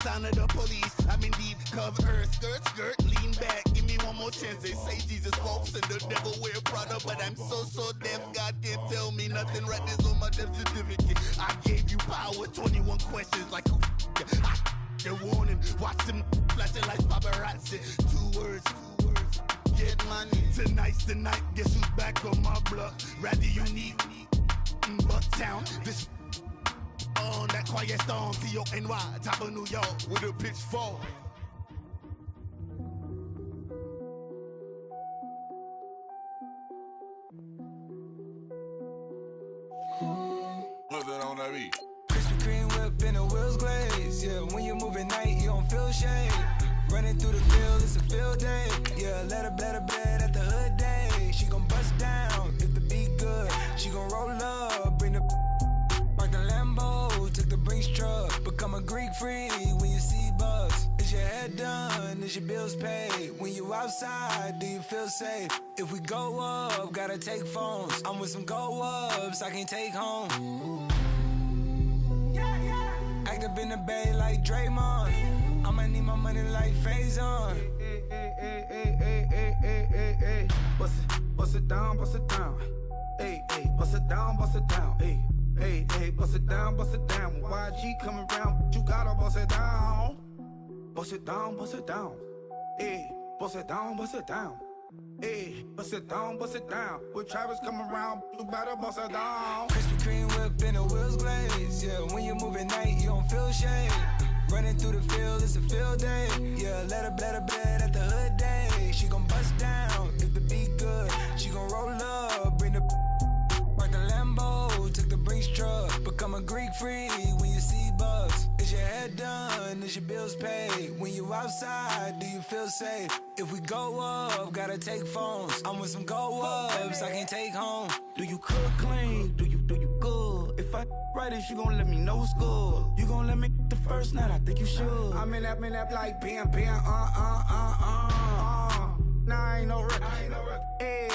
sound of the police. I'm in deep cover earth, skirt, lean back, give me one more chance. They say Jesus walks and the devil wear Prada, but I'm so deaf, God can't tell me nothing. Right there's on my death certificate. I gave you power, 21 questions like who the warning, watch them flashing like paparazzi. Two words, get money. Tonight's the night, guess who's back on my block? Rather unique, Bucktown, this on that quiet storm, T-O-N-Y, top of New York, with a pitchfork. Put that on that beat. Krispy Kreme whip and the wheels glaze. Yeah, when you move at night, you don't feel shade. Running through the field, it's a field day. Yeah, let her bed at the hood day. She gon' bust down if the beat good. She gon' roll up, bring the like the Lambo, took the Brinks truck. Become a Greek freak when you see bugs. Is your head done? Is your bills paid? When you outside, do you feel safe? If we go up, gotta take phones. I'm with some go ups, I can't take home. Act up in the bay like Draymond. I'ma need my money like Faison. Hey. Bust it down. Hey, bust it down. Hey, bust it down. When YG coming around, you gotta bust it down. Bust it down. Hey, bust it down. Hey, bust it down. When Travis come around, you better bust it down. Krispy Kreme whip and the wheels glaze. Yeah, when you move at night, you don't feel shade. Running through the field, it's a field day. Yeah, let her bed at the hood day. She gon' bust down if the beat good. She gon' roll up, bring the like the Lambo, took the Brinks truck. Become a Greek freak when you see bugs. Is your head done? Is your bills paid? When you outside, do you feel safe? If we go up, gotta take phones. I'm with some go ups, I can't take home. Do you cook clean? Do you good? If I right it, you gon' let me know it's good. You gon' let me the first night, I think you should. I'm in that like bam. Nah, I ain't no wreck. Hey,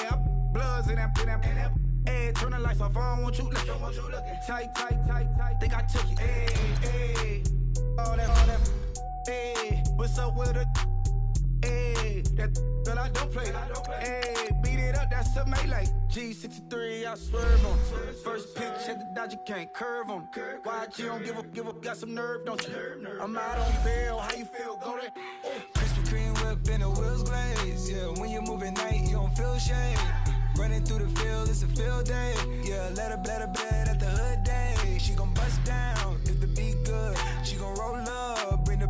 bloods in that. Hey, turn the lights off, I don't want you looking. Tight. Think I took it. Hey, all that. Hey, what's up with it? Hey, that girl I don't play. Hey, beat it up, that's a melee. G63, I swerve on. First pitch, hit the dodge, you can't curve on. Why you don't give up, got some nerve, don't you? I'm out on bail, how you feel? Go there. Krispy Kreme whip and the wheels glaze. Yeah, when you move at night, you don't feel shade. Running through the field, it's a field day. Yeah, let her bed at the hood day. She gon' bust down if the beat good. She gon' roll up, bring the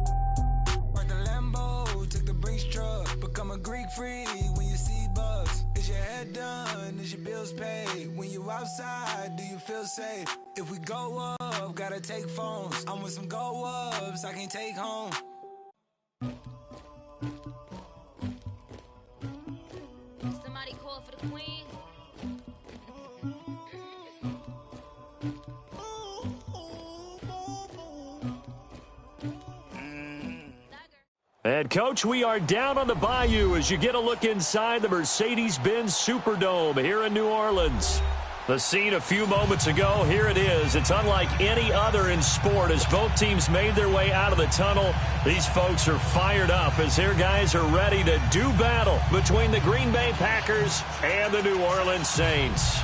like the Lambo, took the Brinks truck. Become a Greek freak when you see bugs. Is your head done? Is your bills paid? When you outside, do you feel safe? If we go up, gotta take phones. I'm with some go ups, I can't take home. Somebody call for the queen. And, Coach, we are down on the bayou as you get a look inside the Mercedes-Benz Superdome here in New Orleans. The scene a few moments ago, here it is. It's unlike any other in sport as both teams made their way out of the tunnel. These folks are fired up as their guys are ready to do battle between the Green Bay Packers and the New Orleans Saints.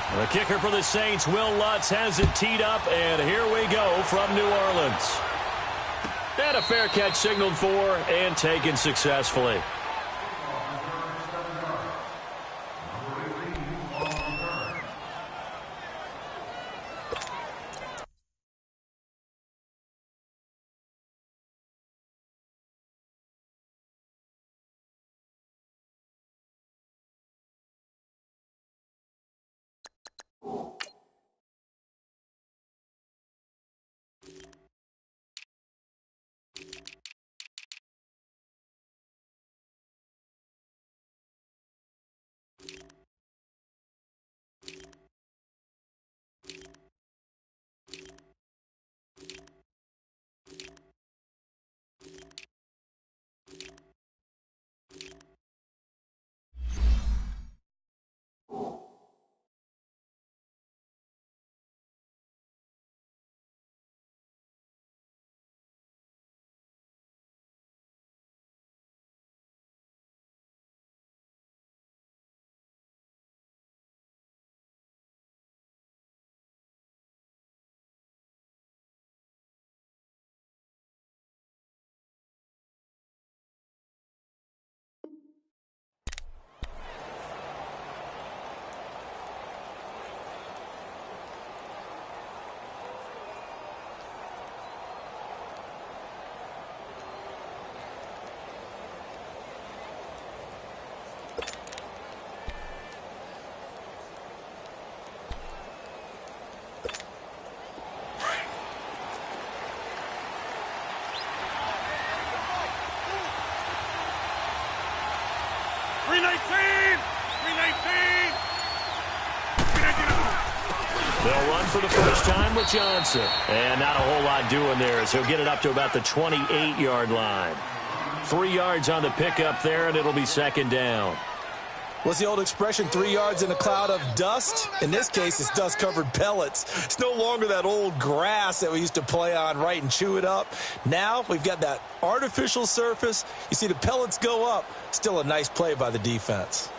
The kicker for the Saints, Will Lutz, has it teed up, and here we go from New Orleans. And a fair catch signaled for and taken successfully. They'll run for the first time with Johnson. And not a whole lot doing there, as he'll get it up to about the 28-yard line. 3 yards on the pickup there, and it'll be second down. What's the old expression, 3 yards in a cloud of dust? In this case, it's dust-covered pellets. It's no longer that old grass that we used to play on, right, and chew it up. Now we've got that artificial surface. You see the pellets go up. Still a nice play by the defense.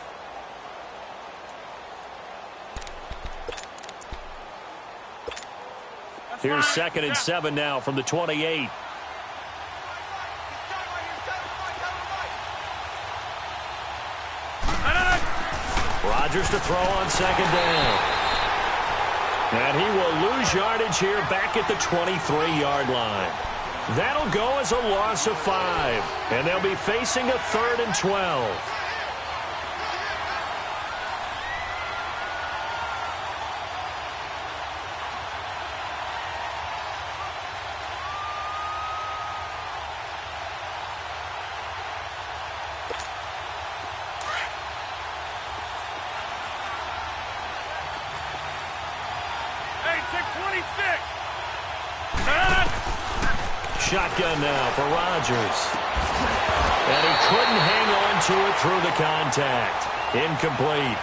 Here's 2nd and 7 now from the 28. Rodgers to throw on 2nd down. And he will lose yardage here back at the 23-yard line. That'll go as a loss of 5. And they'll be facing a 3rd and 12. Shotgun now for Rodgers. And he couldn't hang on to it through the contact. Incomplete.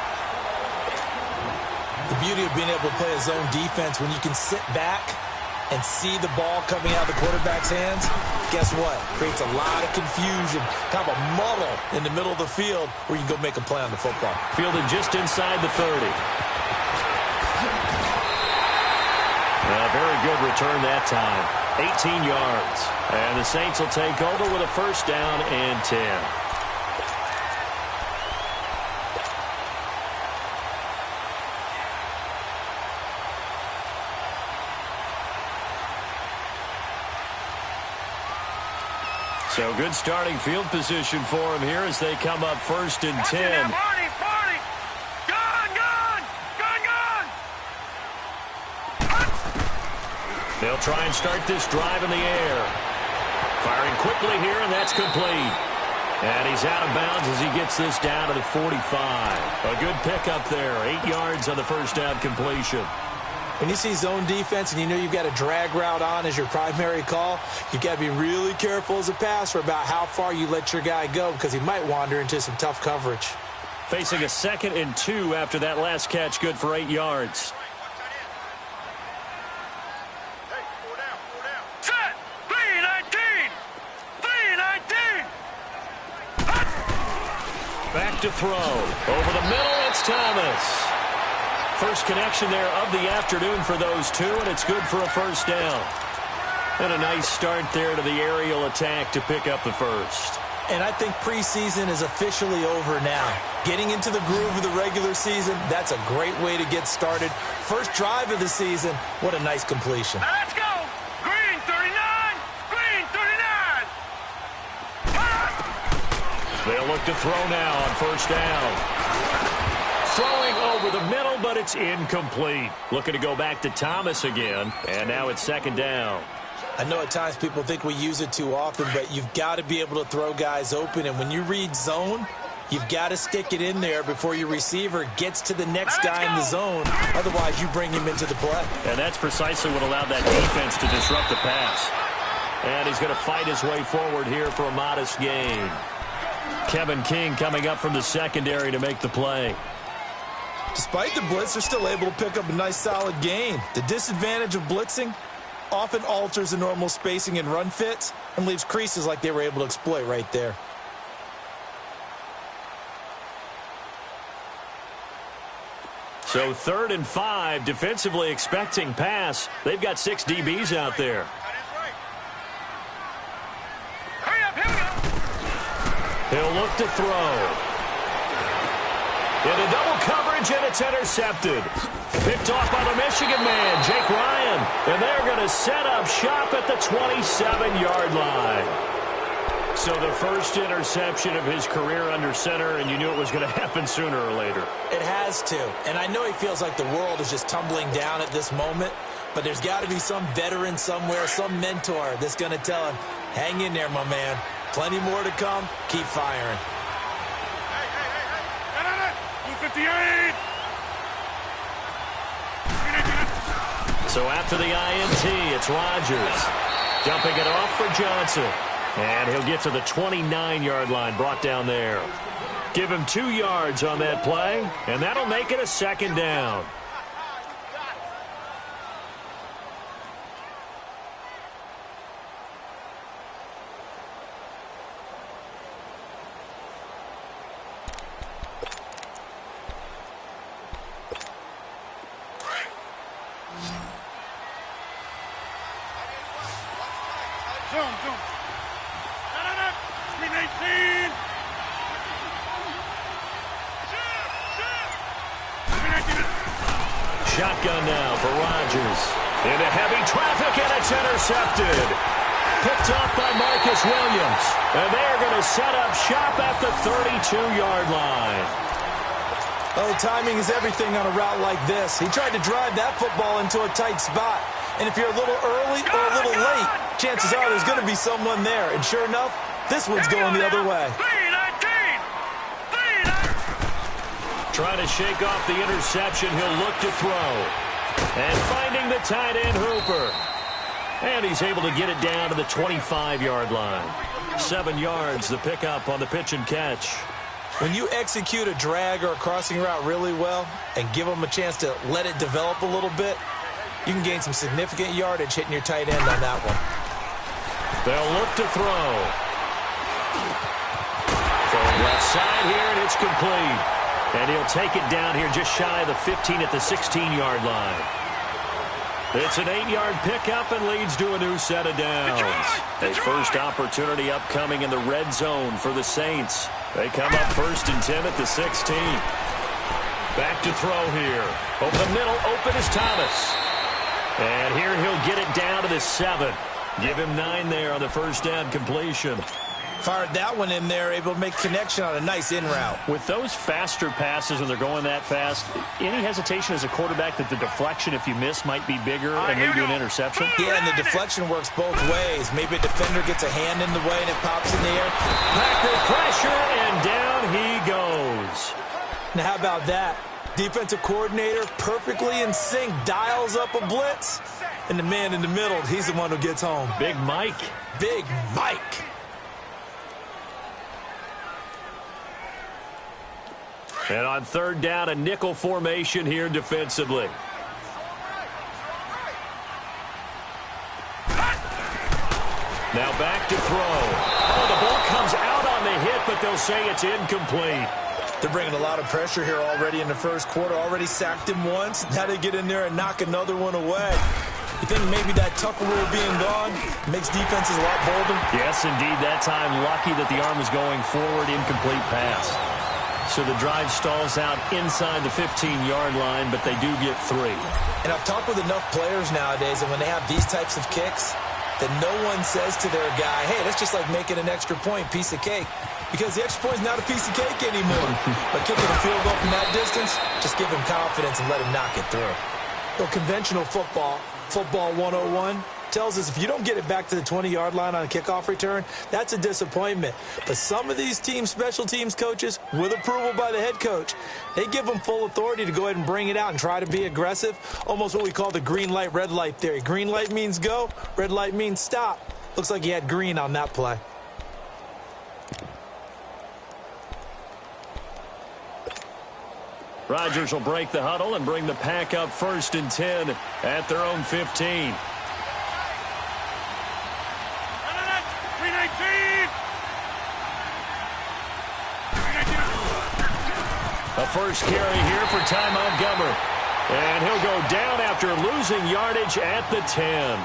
The beauty of being able to play a zone defense when you can sit back and see the ball coming out of the quarterback's hands, guess what? Creates a lot of confusion, kind of a muddle in the middle of the field where you can go make a play on the football. Fielded just inside the 30. A very good return that time. 18 yards. And the Saints will take over with a 1st down and 10. So good starting field position for him here as they come up 1st and 10. They'll try and start this drive in the air. Firing quickly here, and that's complete. And he's out of bounds as he gets this down to the 45. A good pickup there. 8 yards on the 1st down completion. When you see zone defense and you know you've got a drag route on as your primary call, you've got to be really careful as a passer about how far you let your guy go because he might wander into some tough coverage. Facing a 2nd and 2 after that last catch, good for 8 yards. Back to throw. Over the middle, it's Thomas. First connection there of the afternoon for those two, and it's good for a 1st down. And a nice start there to the aerial attack to pick up the 1st. And I think preseason is officially over now. Getting into the groove of the regular season, that's a great way to get started. First drive of the season, what a nice completion. Now let's go. Green 39. Green 39. They'll look to throw now on 1st down. Throwing over the middle, but it's incomplete. Looking to go back to Thomas again, and now it's 2nd down. I know at times people think we use it too often, but you've got to be able to throw guys open, and when you read zone, you've got to stick it in there before your receiver gets to the next guy in the zone. Otherwise, you bring him into the play. And that's precisely what allowed that defense to disrupt the pass. And he's going to fight his way forward here for a modest gain. Kevin King coming up from the secondary to make the play. Despite the blitz, they're still able to pick up a nice solid gain. The disadvantage of blitzing often alters the normal spacing and run fits and leaves creases like they were able to exploit right there. So 3rd and 5, defensively expecting pass. They've got 6 DBs out there. Hurry up, here we go. He'll look to throw. Into double coverage, and it's intercepted. Picked off by the Michigan man, Jake Ryan. And they're going to set up shop at the 27-yard line. So the first interception of his career under center, and you knew it was going to happen sooner or later. It has to. And I know he feels like the world is just tumbling down at this moment, but there's got to be some veteran somewhere, some mentor that's going to tell him, hang in there, my man. Plenty more to come. Keep firing. 258. So after the INT, it's Rodgers. Dumping it off for Johnson. And he'll get to the 29-yard line, brought down there. Give him 2 yards on that play, and that'll make it a second down. Zoom. Screen 18. Shotgun now for Rodgers. Into heavy traffic, and it's intercepted. Picked off by Marcus Williams. And they're going to set up shop at the 32-yard line. Oh, timing is everything on a route like this. He tried to drive that football into a tight spot. And if you're a little early or a little late, chances are there's going to be someone there. And sure enough, this one's going the other way. Trying to shake off the interception, he'll look to throw. And finding the tight end Hooper. And he's able to get it down to the 25-yard line. 7 yards, the pickup on the pitch and catch. When you execute a drag or a crossing route really well and give them a chance to let it develop a little bit, you can gain some significant yardage hitting your tight end on that one. They'll look to throw. Throwing left side here, and it's complete. And he'll take it down here just shy of the 15 at the 16-yard line. It's an 8-yard pickup and leads to a new set of downs. A first opportunity upcoming in the red zone for the Saints. They come up 1st and 10 at the 16. Back to throw here. Over the middle, open is Thomas. And here he'll get it down to the 7. Give him 9 there on the first down completion. Fired that one in there, able to make connection on a nice in route. With those faster passes when they're going that fast, any hesitation as a quarterback that the deflection, if you miss, might be bigger and lead to an interception? Yeah, and the deflection works both ways. Maybe a defender gets a hand in the way and it pops in the air. Packer pressure, and down he goes. Now, how about that? Defensive coordinator perfectly in sync, dials up a blitz. And the man in the middle, he's the one who gets home. Big Mike. Big Mike. And on 3rd down, a nickel formation here defensively. Now back to throw. Oh, the ball comes out on the hit, but they'll say it's incomplete. They're bringing a lot of pressure here already in the first quarter. Already sacked him once. Now they get in there and knock another one away. You think maybe that Tucker rule being gone makes defenses a lot bolder? Yes, indeed. That time, lucky that the arm was going forward, incomplete pass. So the drive stalls out inside the 15-yard line, but they do get 3. And I've talked with enough players nowadays, and when they have these types of kicks, that no one says to their guy, hey, that's just like making an extra point, piece of cake. Because the extra point is not a piece of cake anymore. But kicking a field goal from that distance, just give him confidence and let him knock it through. So conventional football 101, tells us if you don't get it back to the 20-yard line on a kickoff return, that's a disappointment. But some of these team special teams coaches, with approval by the head coach, they give them full authority to go ahead and bring it out and try to be aggressive, almost what we call the green light, red light theory. Green light means go, red light means stop. Looks like he had green on that play. Rodgers will break the huddle and bring the pack up 1st and 10 at their own 15. A first carry here for Ty Montgomery. And he'll go down after losing yardage at the 10.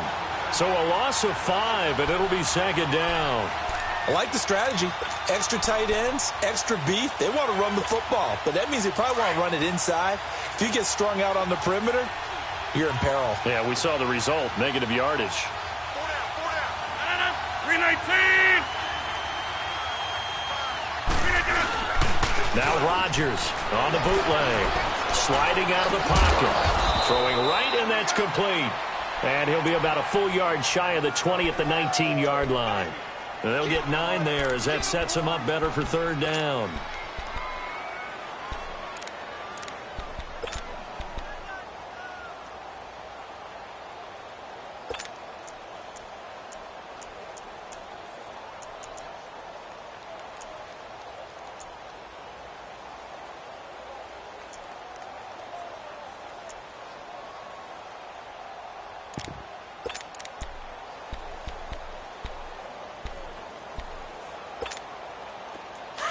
So a loss of 5, and it'll be 2nd down. I like the strategy. Extra tight ends, extra beef. They want to run the football, but that means they probably want to run it inside. If you get strung out on the perimeter, you're in peril. Yeah, we saw the result, negative yardage. 319. Now Rodgers on the bootleg. Sliding out of the pocket. Throwing right, and that's complete. And he'll be about a full yard shy of the 20 at the 19-yard line. And they'll get 9 there as that sets them up better for 3rd down.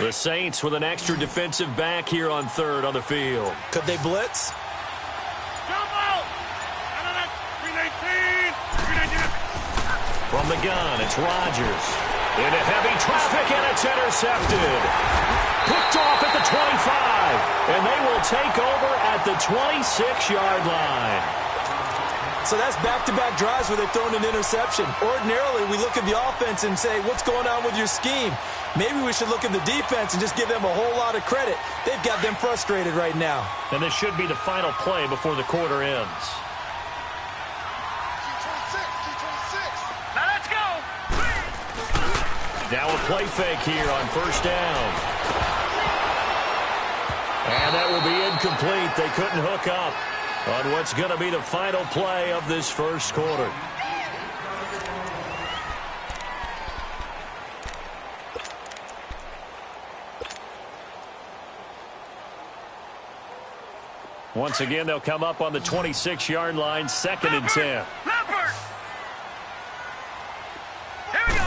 The Saints with an extra defensive back here on third on the field. Could they blitz? From the gun, it's Rodgers. Into heavy traffic, and it's intercepted. Picked off at the 25, and they will take over at the 26-yard line. So that's back-to-back drives where they've thrown an interception. Ordinarily, we look at the offense and say, what's going on with your scheme? Maybe we should look at the defense and just give them a whole lot of credit. They've got them frustrated right now. And this should be the final play before the quarter ends. Now let's go. Now a play fake here on first down. And that will be incomplete. They couldn't hook up on what's going to be the final play of this first quarter. Once again, they'll come up on the 26-yard line, 2nd and 10. Here we go.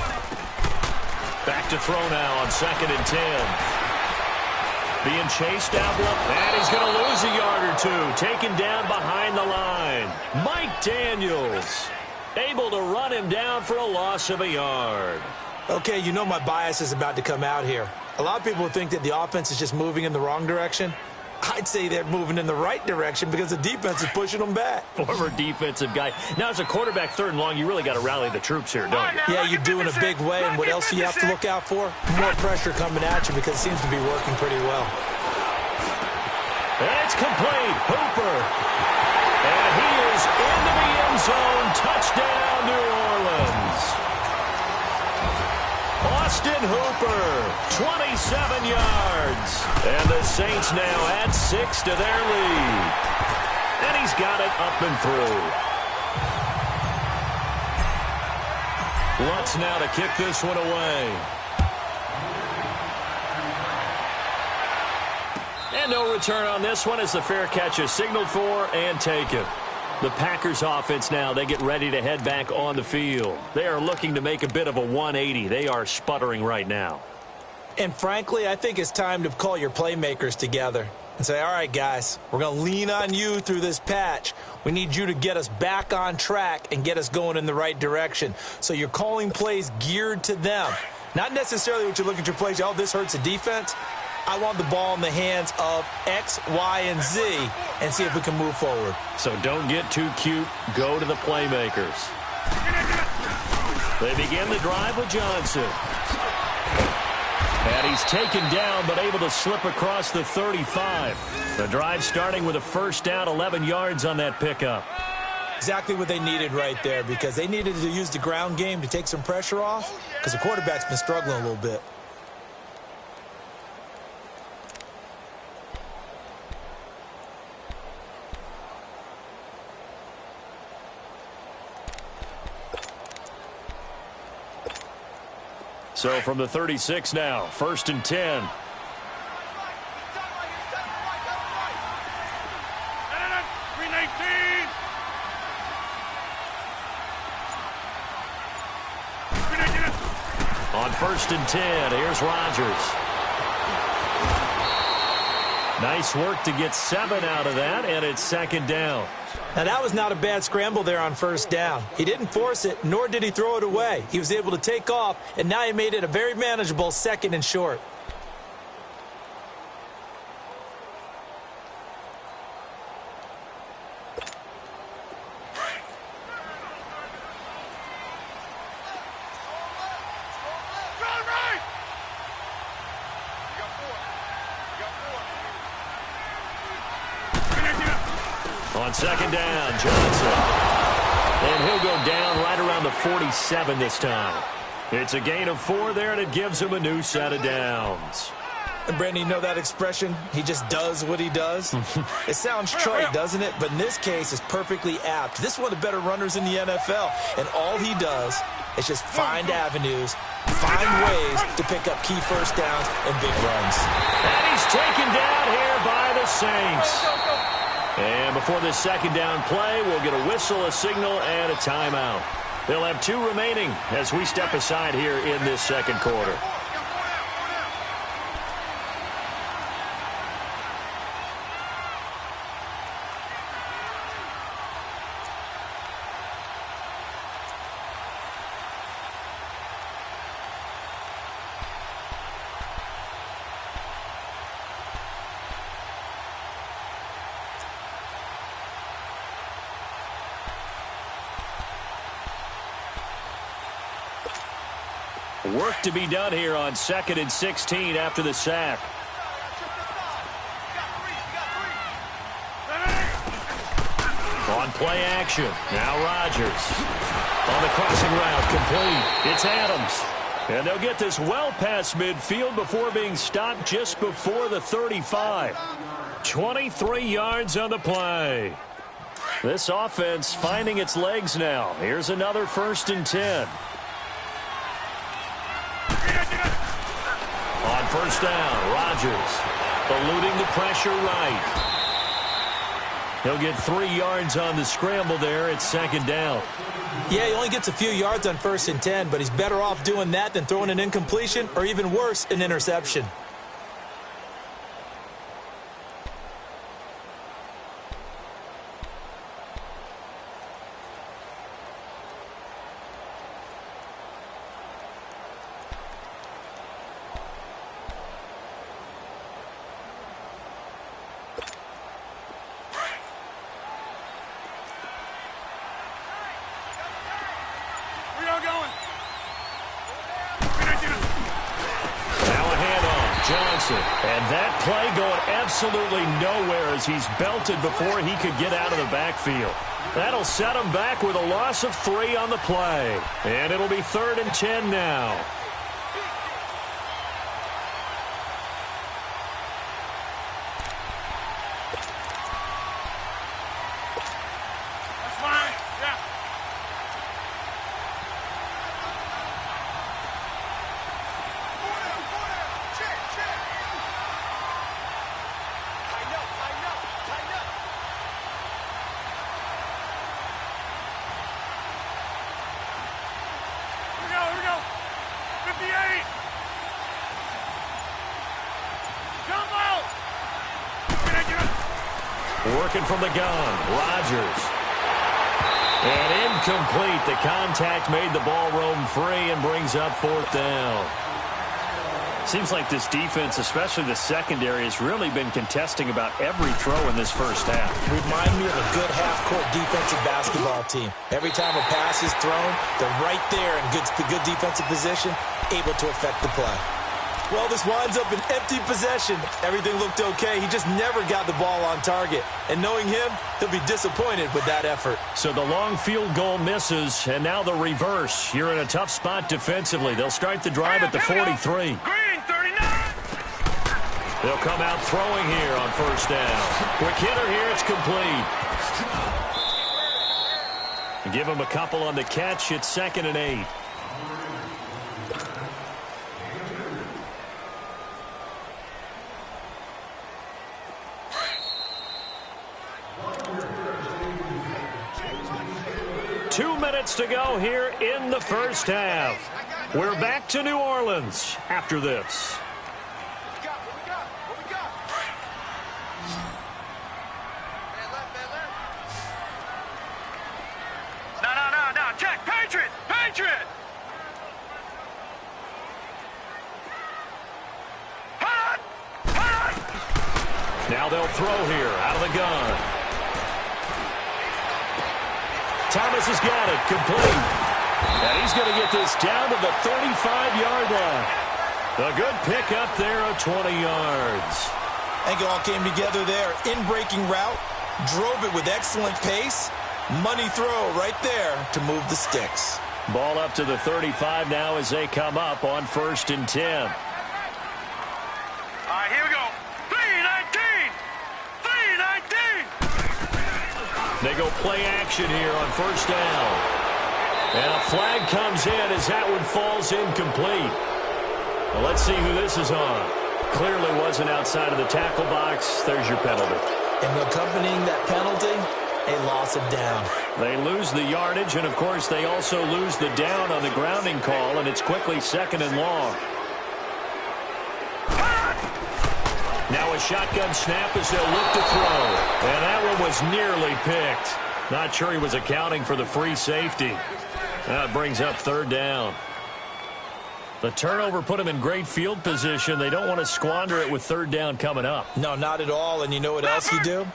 Back to throw now on 2nd and 10. Being chased down, and he's going to lose a yard or two. Taken down behind the line. Mike Daniels able to run him down for a loss of a yard. Okay, you know my bias is about to come out here. A lot of people think that the offense is just moving in the wrong direction. I'd say they're moving in the right direction because the defense is pushing them back. Former defensive guy. Now, as a quarterback 3rd and long, you really got to rally the troops here, don't you? Yeah, you do in a big way. And what else do you have to look out for? More pressure coming at you because it seems to be working pretty well. And it's complete. Hooper. And he is into the end zone. Touchdown, New Orleans. Austin Hooper, 27 yards. And the Saints now add 6 to their lead. And he's got it up and through. Lutz now to kick this one away. And no return on this one as the fair catch is signaled for and taken. The Packers offense now, they get ready to head back on the field. They are looking to make a bit of a 180. They are sputtering right now. And frankly, I think it's time to call your playmakers together and say, all right, guys, we're going to lean on you through this patch. We need you to get us back on track and get us going in the right direction. So you're calling plays geared to them. Not necessarily what you look at your plays, oh, this hurts the defense. I want the ball in the hands of X, Y, and Z and see if we can move forward. So don't get too cute. Go to the playmakers. They begin the drive with Johnson. And he's taken down but able to slip across the 35. The drive starting with a first down, 11 yards on that pickup. Exactly what they needed right there because they needed to use the ground game to take some pressure off because the quarterback's been struggling a little bit. So from the 36 now, 1st and 10. On 1st and 10, here's Rodgers. Nice work to get 7 out of that, and it's 2nd down. Now, that was not a bad scramble there on first down. He didn't force it, nor did he throw it away. He was able to take off, and now he made it a very manageable 2nd and short. On 2nd down, Johnson. And he'll go down right around the 47 this time. It's a gain of 4 there, and it gives him a new set of downs. And, Brandon, you know that expression? He just does what he does? It sounds trite, doesn't it? But in this case, it's perfectly apt. This is one of the better runners in the NFL. And all he does is just find avenues, find ways to pick up key first downs and big runs. And he's taken down here by the Saints. And before this 2nd down play, we'll get a whistle, a signal, and a timeout. They'll have 2 remaining as we step aside here in this 2nd quarter. Work to be done here on 2nd and 16 after the sack. On play action, now Rodgers. On the crossing route, complete. It's Adams. And they'll get this well past midfield before being stopped just before the 35. 23 yards on the play. This offense finding its legs now. Here's another 1st and 10. On 1st down, Rodgers eluding the pressure right. He'll get 3 yards on the scramble there. It's 2nd down. Yeah, he only gets a few yards on 1st and 10, but he's better off doing that than throwing an incompletion or even worse, an interception. And that play going absolutely nowhere as he's belted before he could get out of the backfield. That'll set him back with a loss of 3 on the play. And it'll be 3rd and 10 now. Working from the gun, Rodgers. And incomplete. The contact made the ball roam free and brings up 4th down. Seems like this defense, especially the secondary, has really been contesting about every throw in this first half. Remind me of a good half-court defensive basketball team. Every time a pass is thrown, they're right there in good defensive position, able to affect the play. Well, this winds up an empty possession. Everything looked okay. He just never got the ball on target. And knowing him, he'll be disappointed with that effort. So the long field goal misses, and now the reverse. You're in a tough spot defensively. They'll start the drive at the 43. Green, 39. They'll come out throwing here on 1st down. Quick hitter here. It's complete. Give him a couple on the catch. It's 2nd and 8. To go here in the first half. We're back to New Orleans after this. No. Check. Patriot. Now they'll throw here out of the gun. Thomas has got it, complete. And he's going to get this down to the 35-yard line. A good pickup there of 20 yards. I think it all came together there. In-breaking route, drove it with excellent pace. Money throw right there to move the sticks. Ball up to the 35 now as they come up on 1st and 10. All right, here we go. 3-19. They go play action here on 1st down. And a flag comes in as that one falls incomplete. Well, let's see who this is on. Clearly wasn't outside of the tackle box. There's your penalty. And accompanying that penalty, a loss of down. They lose the yardage, and, of course, they also lose the down on the grounding call, and it's quickly 2nd and long. Now a shotgun snap as they'll look to throw. And that one was nearly picked. Not sure he was accounting for the free safety. That brings up 3rd down. The turnover put him in great field position. They don't want to squander it with 3rd down coming up. No, not at all. And you know what else you do?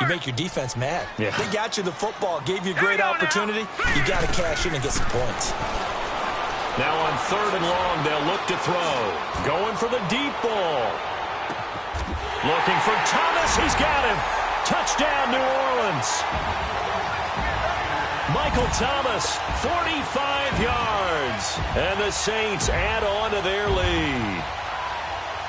You make your defense mad. Yeah. They got you the football, gave you a great opportunity. You got to cash in and get some points. Now on 3rd and long, they'll look to throw. Going for the deep ball. Looking for Thomas. He's got him. Touchdown, New Orleans. Michael Thomas, 45 yards. And the Saints add on to their lead.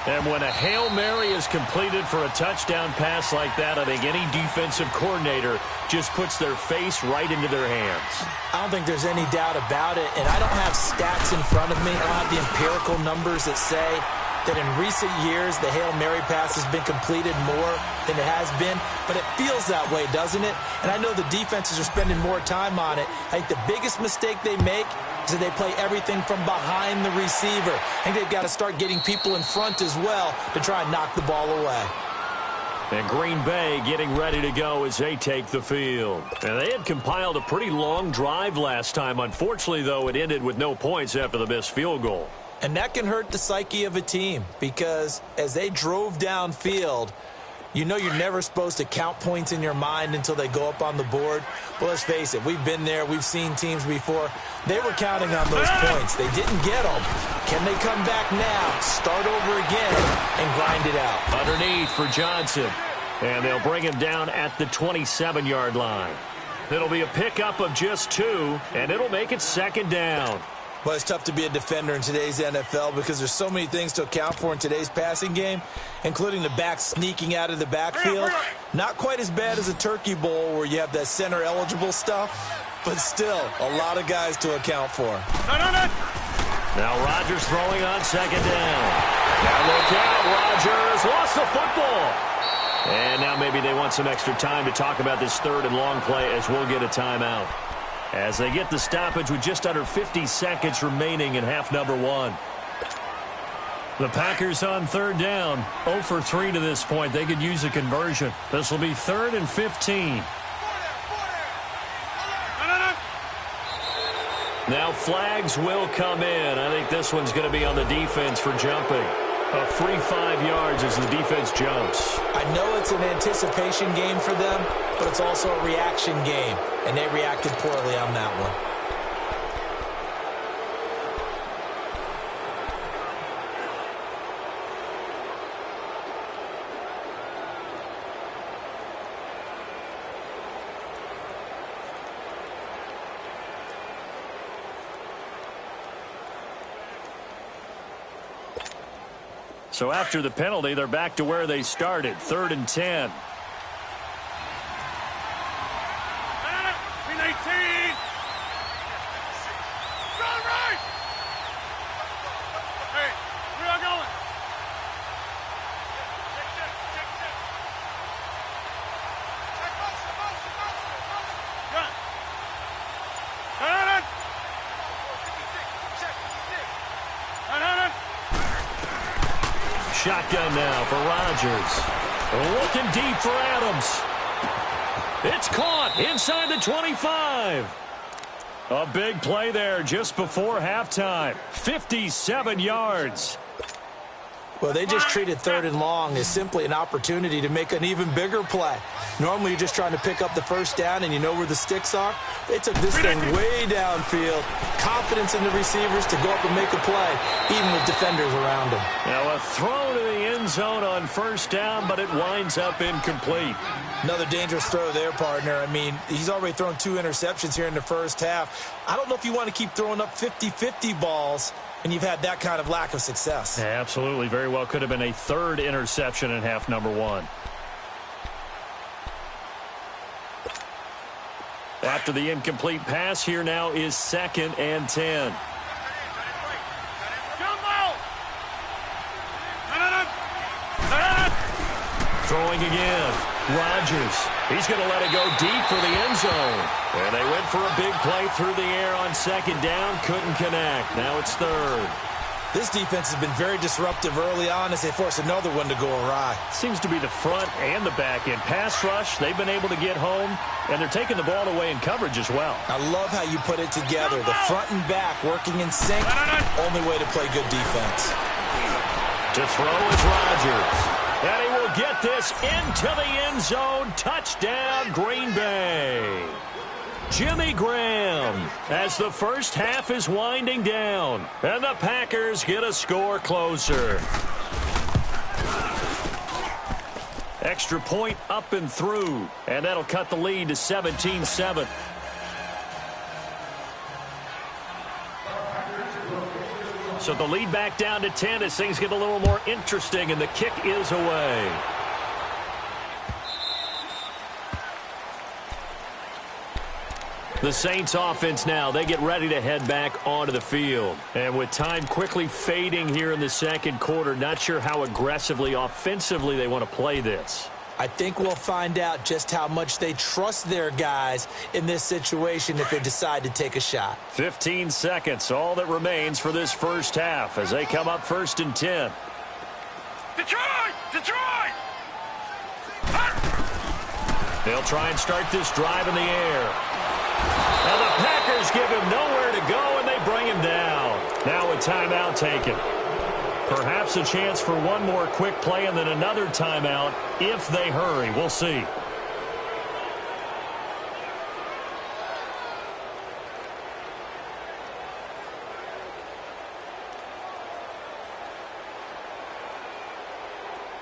And when a Hail Mary is completed for a touchdown pass like that, I think any defensive coordinator just puts their face right into their hands. I don't think there's any doubt about it, and I don't have stats in front of me. I don't have the empirical numbers that say that in recent years the Hail Mary pass has been completed more than it has been, but it feels that way, doesn't it? And I know the defenses are spending more time on it. I think the biggest mistake they make is that they play everything from behind the receiver. I think they've got to start getting people in front as well to try and knock the ball away. And Green Bay getting ready to go as they take the field. And they had compiled a pretty long drive last time. Unfortunately, though, it ended with no points after the missed field goal. And that can hurt the psyche of a team because as they drove downfield, you know you're never supposed to count points in your mind until they go up on the board. Well, let's face it, we've been there. We've seen teams before. They were counting on those points. They didn't get them. Can they come back now, start over again, and grind it out? Underneath for Johnson. And they'll bring him down at the 27-yard line. It'll be a pickup of just 2, and it'll make it 2nd down. Well, it's tough to be a defender in today's NFL because there's so many things to account for in today's passing game, including the back sneaking out of the backfield. Not quite as bad as a turkey bowl where you have that center-eligible stuff, but still a lot of guys to account for. Now Rodgers throwing on 2nd down. Now look out, Rodgers lost the football. And now maybe they want some extra time to talk about this 3rd and long play as we'll get a timeout. As they get the stoppage with just under 50 seconds remaining in half number 1. The Packers on 3rd down. 0 for 3 to this point. They could use a conversion. This will be 3rd and 15. Now flags will come in. I think this one's going to be on the defense for jumping. A free 5 yards as the defense jumps. I know it's an anticipation game for them, but it's also a reaction game, and they reacted poorly on that one. So after the penalty, they're back to where they started, 3rd and 10. Shotgun now for Rodgers. Looking deep for Adams. It's caught inside the 25. A big play there just before halftime. 57 yards. Well, they just treated 3rd and long as simply an opportunity to make an even bigger play. Normally, you're just trying to pick up the 1st down and you know where the sticks are. They took this thing way downfield. Confidence in the receivers to go up and make a play, even with defenders around them. Now a throw to the end zone on 1st down, but it winds up incomplete. Another dangerous throw there, partner. I mean, he's already thrown 2 interceptions here in the 1st half. I don't know if you want to keep throwing up 50-50 balls and you've had that kind of lack of success. Yeah, absolutely. Very well could have been a 3rd interception in half number 1. After the incomplete pass, here now is 2nd and 10. Throwing again. Rodgers. He's going to let it go deep for the end zone. And they went for a big play through the air on 2nd down. Couldn't connect. Now it's 3rd. This defense has been very disruptive early on as they force another one to go awry. Seems to be the front and the back end. Pass rush, they've been able to get home, and they're taking the ball away in coverage as well. I love how you put it together. The front and back working in sync. Only way to play good defense. To throw is Rodgers. And he will get this into the end zone. Touchdown, Green Bay. Jimmy Graham, as the first half is winding down, and the Packers get a score closer. Extra point up and through, and that'll cut the lead to 17-7. So the lead back down to 10 as things get a little more interesting, and the kick is away. The Saints offense now, they get ready to head back onto the field. And with time quickly fading here in the second quarter, not sure how aggressively, offensively they want to play this. I think we'll find out just how much they trust their guys in this situation if they decide to take a shot. 15 seconds, all that remains for this first half as they come up 1st and 10. Detroit! Detroit! They'll try and start this drive in the air. And the Packers give him nowhere to go, and they bring him down. Now a timeout taken. Perhaps a chance for one more quick play and then another timeout if they hurry. We'll see.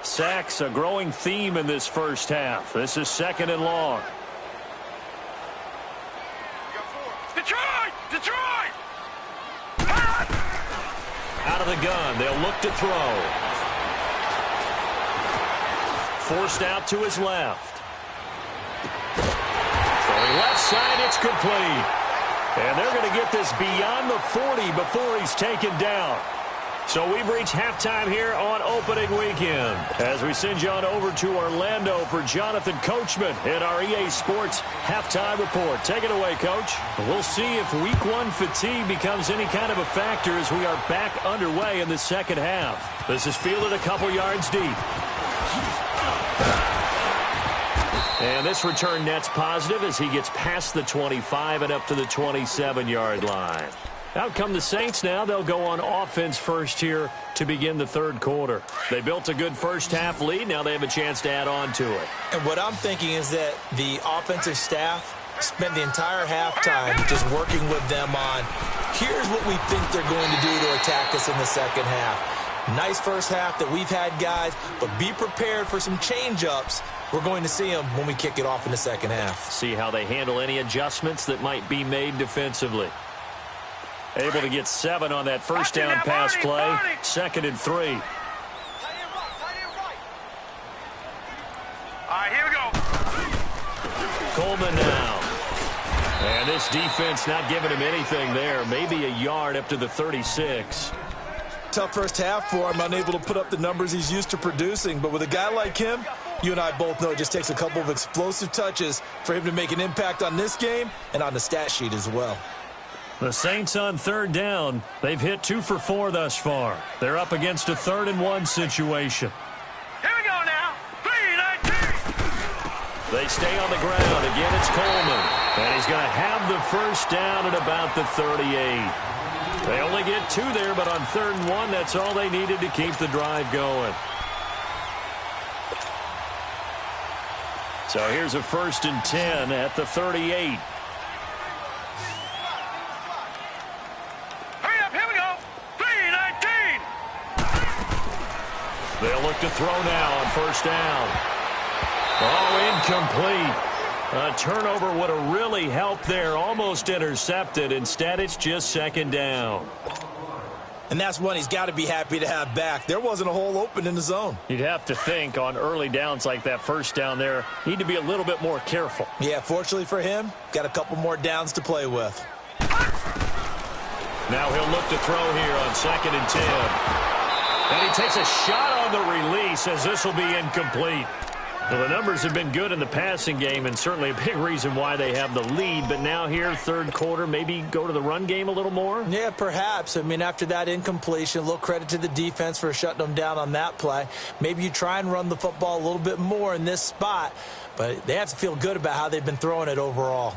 Sacks, a growing theme in this first half. This is 2nd and long. Detroit! Detroit! Out of the gun, they'll look to throw. Forced out to his left. Throwing left side, it's complete. And they're going to get this beyond the 40 before he's taken down. So we've reached halftime here on opening weekend as we send you on over to Orlando for Jonathan Coachman in our EA Sports halftime report. Take it away, Coach. We'll see if week 1 fatigue becomes any kind of a factor as we are back underway in the second half. This is fielded a couple yards deep. And this return net's positive as he gets past the 25 and up to the 27-yard line. Out come the Saints now. They'll go on offense first here to begin the third quarter. They built a good first half lead. Now they have a chance to add on to it. And what I'm thinking is that the offensive staff spent the entire halftime just working with them on, here's what we think they're going to do to attack us in the second half. Nice first half that we've had, guys, but be prepared for some change-ups. We're going to see them when we kick it off in the second half. See how they handle any adjustments that might be made defensively. Able to get 7 on that first down pass play. 2nd and 3. All right, here we go. Coleman now. And this defense not giving him anything there. Maybe a yard up to the 36. Tough first half for him, unable to put up the numbers he's used to producing. But with a guy like him, you and I both know it just takes a couple of explosive touches for him to make an impact on this game and on the stat sheet as well. The Saints on 3rd down. They've hit 2 for 4 thus far. They're up against a 3rd and 1 situation. Here we go now. 3-19. They stay on the ground. Again, it's Coleman. And he's going to have the first down at about the 38. They only get 2 there, but on 3rd and 1, that's all they needed to keep the drive going. So here's a 1st and 10 at the 38. They'll look to throw now on 1st down. Oh, incomplete. A turnover would have really helped there. Almost intercepted. Instead, it's just 2nd down. And that's one he's got to be happy to have back. There wasn't a hole open in the zone. You'd have to think on early downs like that 1st down there, need to be a little bit more careful. Yeah, fortunately for him, got a couple more downs to play with. Now he'll look to throw here on 2nd and 10. And he takes a shot on the release as this will be incomplete. Well, the numbers have been good in the passing game and certainly a big reason why they have the lead. But now here, 3rd quarter, maybe go to the run game a little more? Yeah, perhaps. I mean, after that incompletion, a little credit to the defense for shutting them down on that play. Maybe you try and run the football a little bit more in this spot. But they have to feel good about how they've been throwing it overall.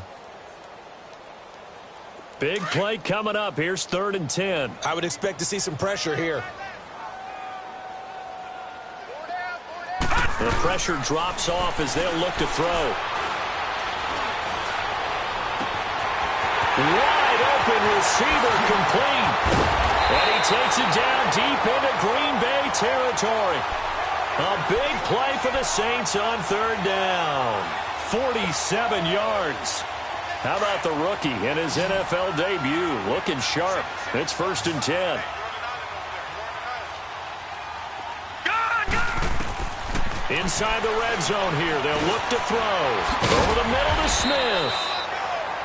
Big play coming up. Here's 3rd and 10. I would expect to see some pressure here. The pressure drops off as they'll look to throw. Wide open receiver complete. And he takes it down deep into Green Bay territory. A big play for the Saints on third down. 47 yards. How about the rookie in his NFL debut? Looking sharp. It's 1st and 10. Inside the red zone here. They'll look to throw. Over the middle to Smith.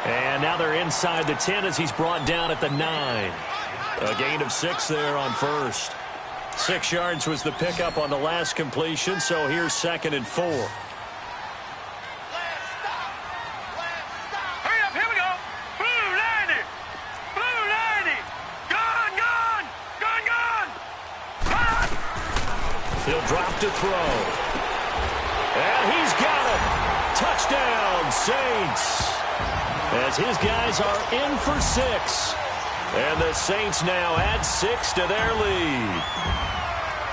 And now they're inside the 10 as he's brought down at the 9. A gain of 6 there on first. 6 yards was the pickup on the last completion, so here's 2nd and 4. Hurry up, here we go. Blue 90. Blue 90. Gone. He'll drop to throw. And he's got him. Touchdown, Saints. As his guys are in for 6. And the Saints now add 6 to their lead.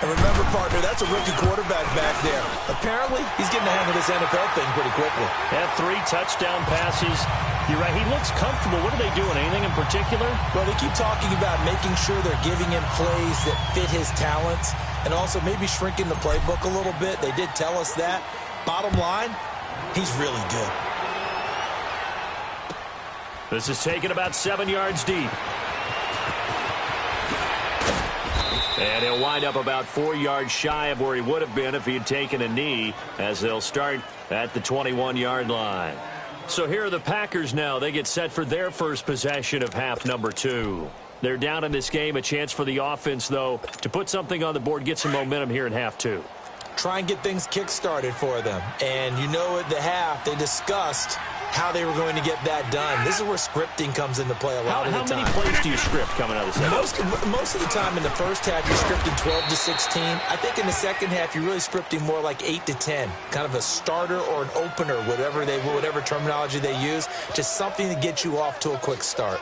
And remember, partner, that's a rookie quarterback back there. Apparently, he's getting the hang of this NFL thing pretty quickly. Had 3 touchdown passes. You're right, he looks comfortable. What are they doing? Anything in particular? Well, they keep talking about making sure they're giving him plays that fit his talents and also maybe shrinking the playbook a little bit. They did tell us that. Bottom line, he's really good. This is taken about 7 yards deep. And he'll wind up about 4 yards shy of where he would have been if he had taken a knee, as they'll start at the 21-yard line. So here are the Packers now. They get set for their first possession of half number 2. They're down in this game. A chance for the offense, though, to put something on the board, get some momentum here in half 2. Try and get things kick-started for them. And you know at the half, they discussed how they were going to get that done. This is where scripting comes into play a lot of the time. How many plays do you script coming out of the second? Most of the time in the first half, you're scripting 12 to 16. I think in the second half, you're really scripting more like 8 to 10. Kind of a starter or an opener, whatever terminology they use. Just something to get you off to a quick start.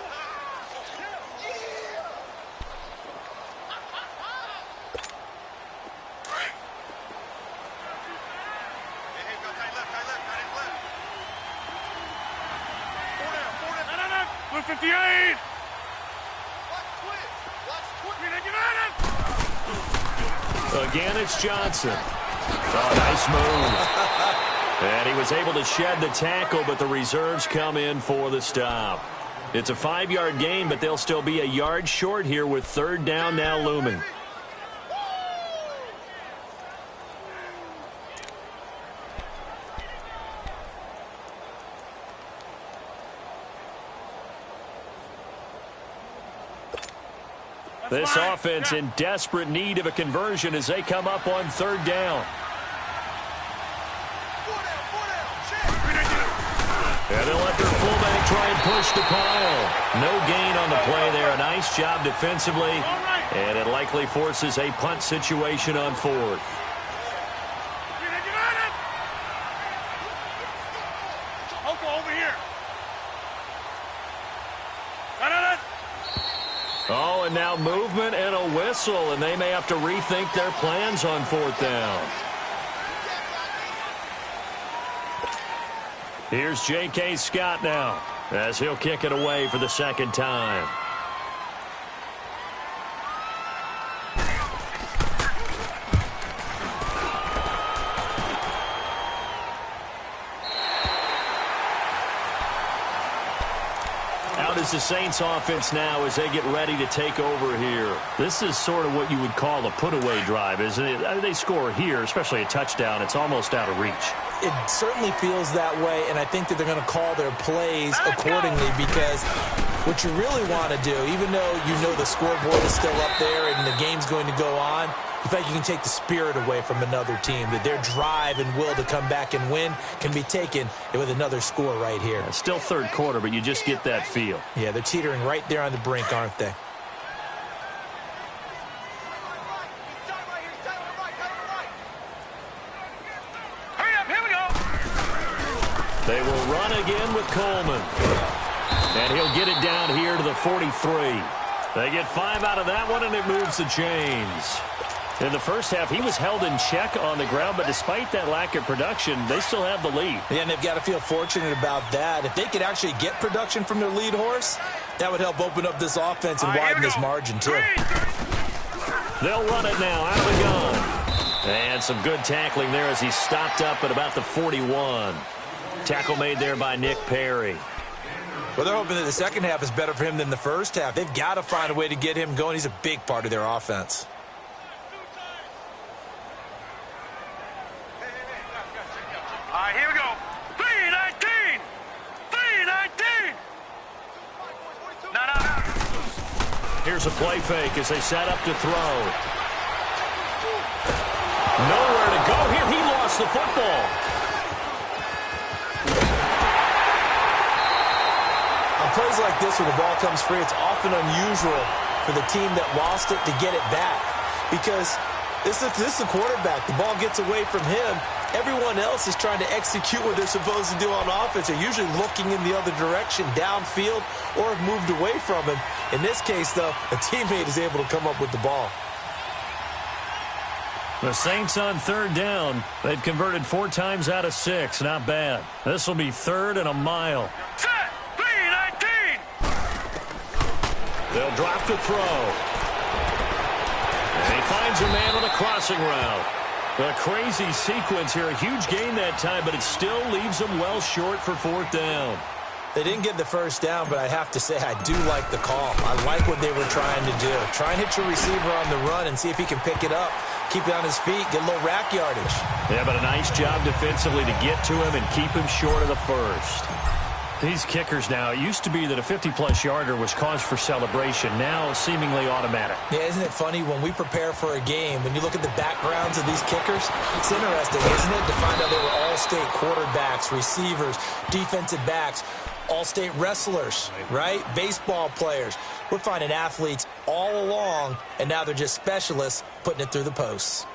Again, it's Johnson. Oh, nice move. And he was able to shed the tackle, but the reserves come in for the stop. It's a 5-yard gain, but they'll still be a yard short here with third down now looming. This offense in desperate need of a conversion as they come up on third down. And they'll let their fullback try and push the pile. No gain on the play there. A nice job defensively. And it likely forces a punt situation on fourth. Over here. Oh, and now movement and a whistle, and they may have to rethink their plans on fourth down. Here's J.K. Scott now, as he'll kick it away for the second time. The Saints offense now as they get ready to take over here. This is sort of what you would call a put-away drive, isn't it? They score here, especially a touchdown. It's almost out of reach. It certainly feels that way, and I think that they're going to call their plays accordingly because what you really want to do, even though you know the scoreboard is still up there and the game's going to go on, you feel like you can take the spirit away from another team, that their drive and will to come back and win can be taken with another score right here. It's still third quarter, but you just get that feel. Yeah, they're teetering right there on the brink, aren't they? Hurry up, here we go. They will run again with Coleman. And he'll get it down here to the 43. They get 5 out of that one, and it moves the chains. In the first half, he was held in check on the ground, but despite that lack of production, they still have the lead. Yeah, and they've got to feel fortunate about that. If they could actually get production from their lead horse, that would help open up this offense and widen this margin, too. They'll run it now out of the gun. And some good tackling there as he stopped up at about the 41. Tackle made there by Nick Perry. Well, they're hoping that the second half is better for him than the first half. They've got to find a way to get him going. He's a big part of their offense. All right, here we go. 319! 319! No. Here's a play fake as they set up to throw. Nowhere to go here. He lost the football. On plays like this where the ball comes free, it's often unusual for the team that lost it to get it back. Because this is the quarterback. The ball gets away from him. Everyone else is trying to execute what they're supposed to do on offense. They're usually looking in the other direction, downfield, or have moved away from him. In this case, though, a teammate is able to come up with the ball. The Saints on third down. They've converted 4 times out of 6. Not bad. This will be 3rd and a mile. Set! 319! They'll drop to throw. And he finds a man on a crossing route. A crazy sequence here. A huge gain that time, but it still leaves them well short for 4th down. They didn't get the first down, but I have to say I do like the call. I like what they were trying to do. Try and hit your receiver on the run and see if he can pick it up. Keep it on his feet, get a little rack yardage. Yeah, but a nice job defensively to get to him and keep him short of the first. These kickers now, it used to be that a 50-plus yarder was cause for celebration. Now, seemingly automatic. Yeah, isn't it funny when we prepare for a game, when you look at the backgrounds of these kickers, it's interesting, isn't it, to find out they were all-state quarterbacks, receivers, defensive backs, all-state wrestlers, right? Baseball players. We're finding athletes all along, and now they're just specialists putting it through the posts.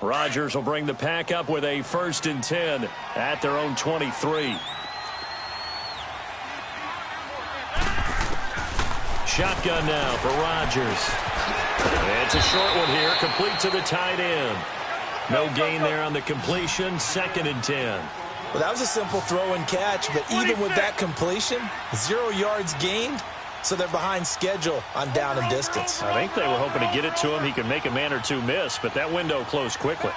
Rodgers will bring the pack up with a 1st and 10 at their own 23. Shotgun now for Rodgers. It's a short one here, complete to the tight end. No gain there on the completion, 2nd and 10. Well, that was a simple throw and catch, but even with that completion, 0 yards gained, so they're behind schedule on down and distance. I think they were hoping to get it to him. He could make a man or two miss, but that window closed quickly.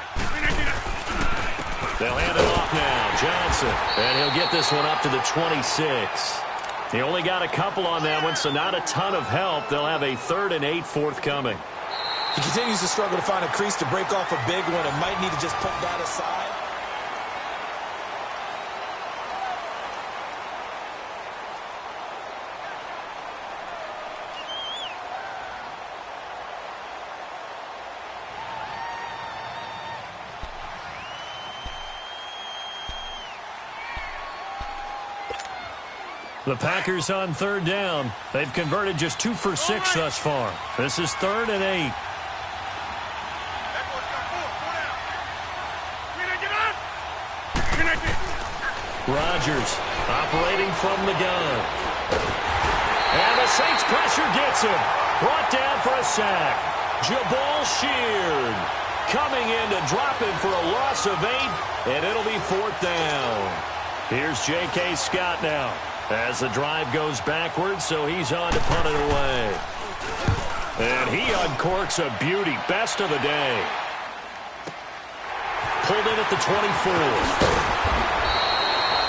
They'll hand it off now. Johnson, and he'll get this one up to the 26. He only got a couple on that one, so not a ton of help. They'll have a 3rd and 8 forthcoming. He continues to struggle to find a crease to break off a big one and might need to just put that aside. The Packers on 3rd down. They've converted just 2 for 6 thus far. This is 3rd and 8. Rodgers operating from the gun. And the Saints pressure gets him. Brought down for a sack. Jabal Sheard coming in to drop him for a loss of 8, and it'll be 4th down. Here's J.K. Scott now as the drive goes backwards, so he's on to punt it away. And he uncorks a beauty. Best of the day. Pulled in at the 24.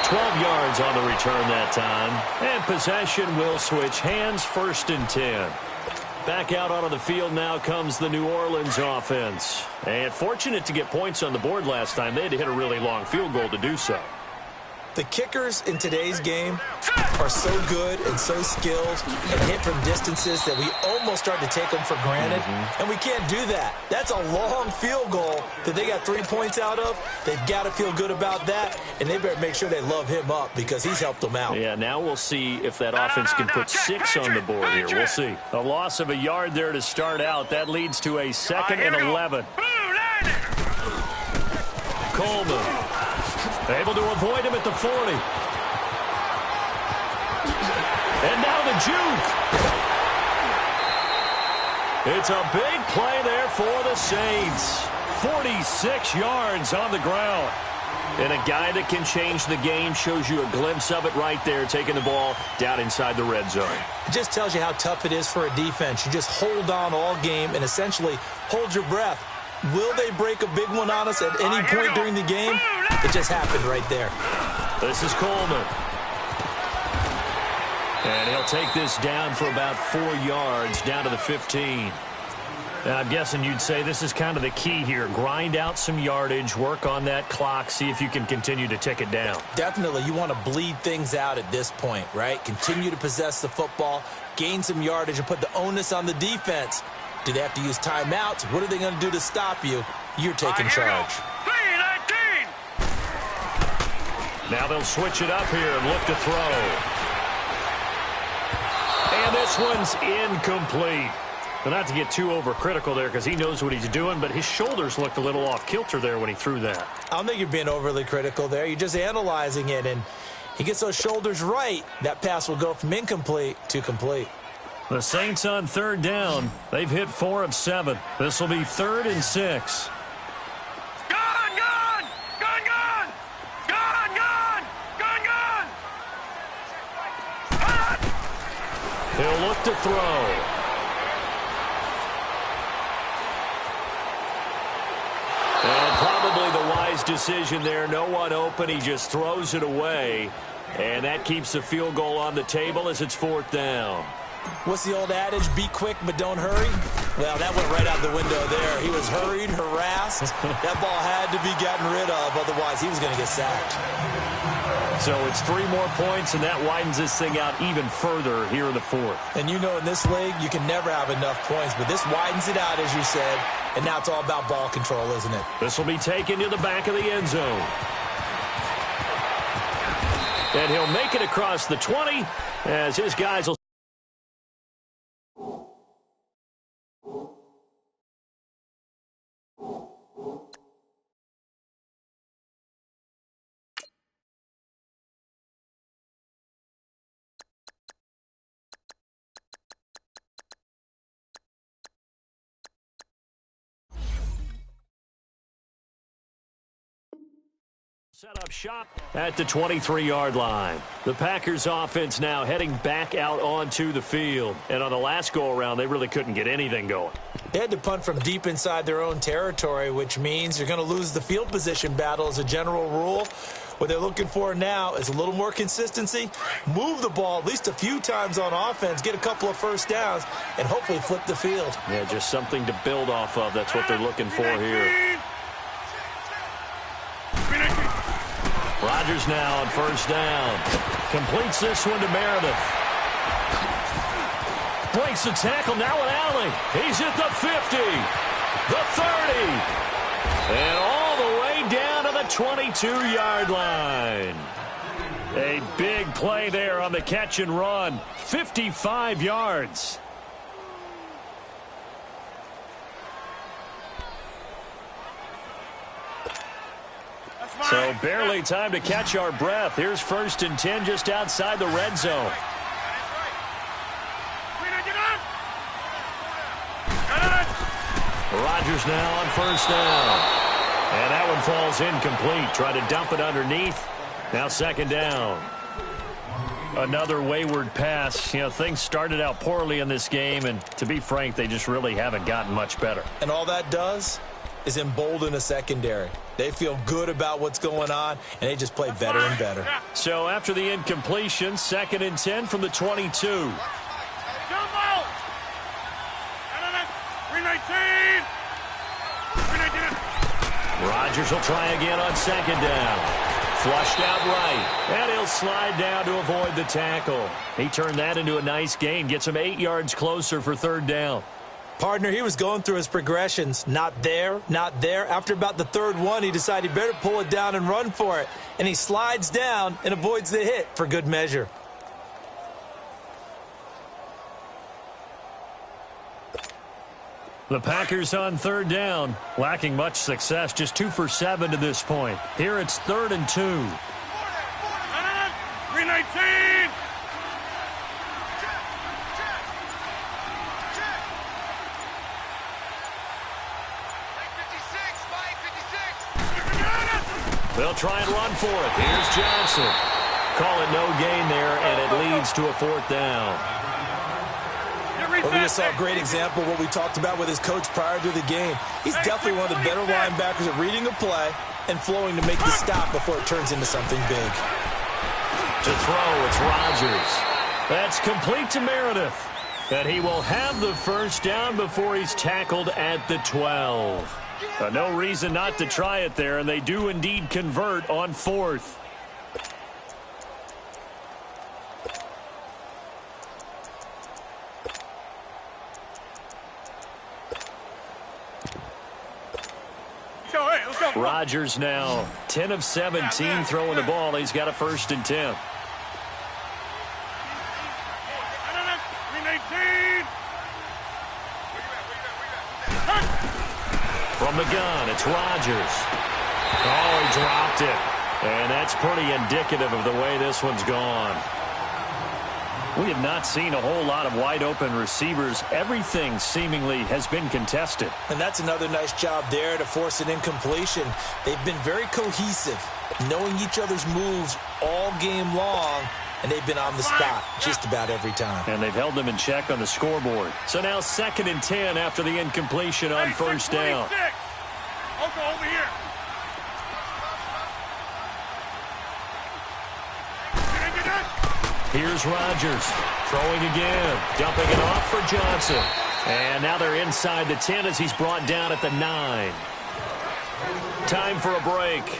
12 yards on the return that time. And possession will switch hands, 1st and 10. Back out onto the field now comes the New Orleans offense. And fortunate to get points on the board last time. They had to hit a really long field goal to do so. The kickers in today's game are so good and so skilled and hit from distances that we almost start to take them for granted. And we can't do that. That's a long field goal that they got 3 points out of. They've got to feel good about that, and they better make sure they love him up because he's helped them out. Yeah, now we'll see if that offense can put 6 on the board here. We'll see. A loss of a yard there to start out. That leads to a 2nd and 11. Coleman able to avoid him at the 40. the juke. It's a big play there for the Saints. 46 yards on the ground. And a guy that can change the game, shows you a glimpse of it right there, taking the ball down inside the red zone. It just tells you how tough it is for a defense. You just hold on all game and essentially hold your breath. Will they break a big one on us at any point during the game? It just happened right there. This is Coleman. And he'll take this down for about 4 yards, down to the 15. And I'm guessing you'd say this is kind of the key here. Grind out some yardage, work on that clock, see if you can continue to tick it down. Definitely. You want to bleed things out at this point, right? Continue to possess the football, gain some yardage, and put the onus on the defense. Do they have to use timeouts? What are they going to do to stop you? You're taking charge. 3-19. Now they'll switch it up here and look to throw. And this one's incomplete. But not to get too overcritical there because he knows what he's doing, but his shoulders looked a little off kilter there when he threw that. I don't think you're being overly critical there. You're just analyzing it, and he gets those shoulders right. That pass will go from incomplete to complete. The Saints on third down. They've hit 4 of 7. This will be 3rd and 6. Gone, gone! Gone, gone! Gone, gone! Gone, gone! He'll look to throw. And probably the wise decision there. No one open. He just throws it away. And that keeps the field goal on the table as it's 4th down. What's the old adage? Be quick, but don't hurry? Well, that went right out the window there. He was hurried, harassed. That ball had to be gotten rid of. Otherwise, he was going to get sacked. So it's 3 more points, and that widens this thing out even further here in the 4th. And you know in this league, you can never have enough points. But this widens it out, as you said. And now it's all about ball control, isn't it? This will be taken to the back of the end zone. And he'll make it across the 20 as his guys will. Set up shop at the 23-yard line. The Packers offense now heading back out onto the field. And on the last go-around, they really couldn't get anything going. They had to punt from deep inside their own territory, which means you're going to lose the field position battle as a general rule. What they're looking for now is a little more consistency, move the ball at least a few times on offense, get a couple of first downs, and hopefully flip the field. Yeah, just something to build off of. That's what they're looking for here. Rodgers now on first down. Completes this one to Meredith. Breaks the tackle now with Alley. He's at the 50, the 30, and all the way down to the 22-yard line. A big play there on the catch and run. 55 yards. So barely time to catch our breath. Here's 1st and 10 just outside the red zone. Rodgers now on first down. And that one falls incomplete. Try to dump it underneath. Now 2nd down. Another wayward pass. You know, things started out poorly in this game, and to be frank, they just really haven't gotten much better. And all that does is embolden a secondary. They feel good about what's going on, and they just play better and better. So after the incompletion, 2nd and 10 from the 22. Jumbo! 319! Rodgers will try again on 2nd down. Flushed out right, and he'll slide down to avoid the tackle. He turned that into a nice gain, gets him 8 yards closer for 3rd down. Partner, he was going through his progressions. Not there, not there. After about the 3rd one, he decided he better pull it down and run for it. And he slides down and avoids the hit for good measure. The Packers on 3rd down, lacking much success, just 2 for 7 to this point. Here it's 3rd and 2. 319! They'll try and run for it. Here's Johnson. Call it no gain there, and it leads to a 4th down. Well, we just saw a great example of what we talked about with his coach prior to the game. He's definitely one of the better linebackers at reading a play and flowing to make the stop before it turns into something big. To throw, it's Rodgers. That's complete to Meredith. And he will have the first down before he's tackled at the 12. No reason not to try it there, and they do indeed convert on 4th. Rodgers now 10 of 17 throwing the ball. He's got a 1st and 10. From the gun, it's Rodgers. Oh, he dropped it. And that's pretty indicative of the way this one's gone. We have not seen a whole lot of wide-open receivers. Everything seemingly has been contested. And that's another nice job there to force an incompletion. They've been very cohesive, knowing each other's moves all game long, and they've been on the spot just about every time. And they've held them in check on the scoreboard. So now 2nd and 10 after the incompletion on 1st down. I'll go over here. Here's Rodgers throwing again, dumping it off for Johnson. And now they're inside the 10 as he's brought down at the 9. Time for a break.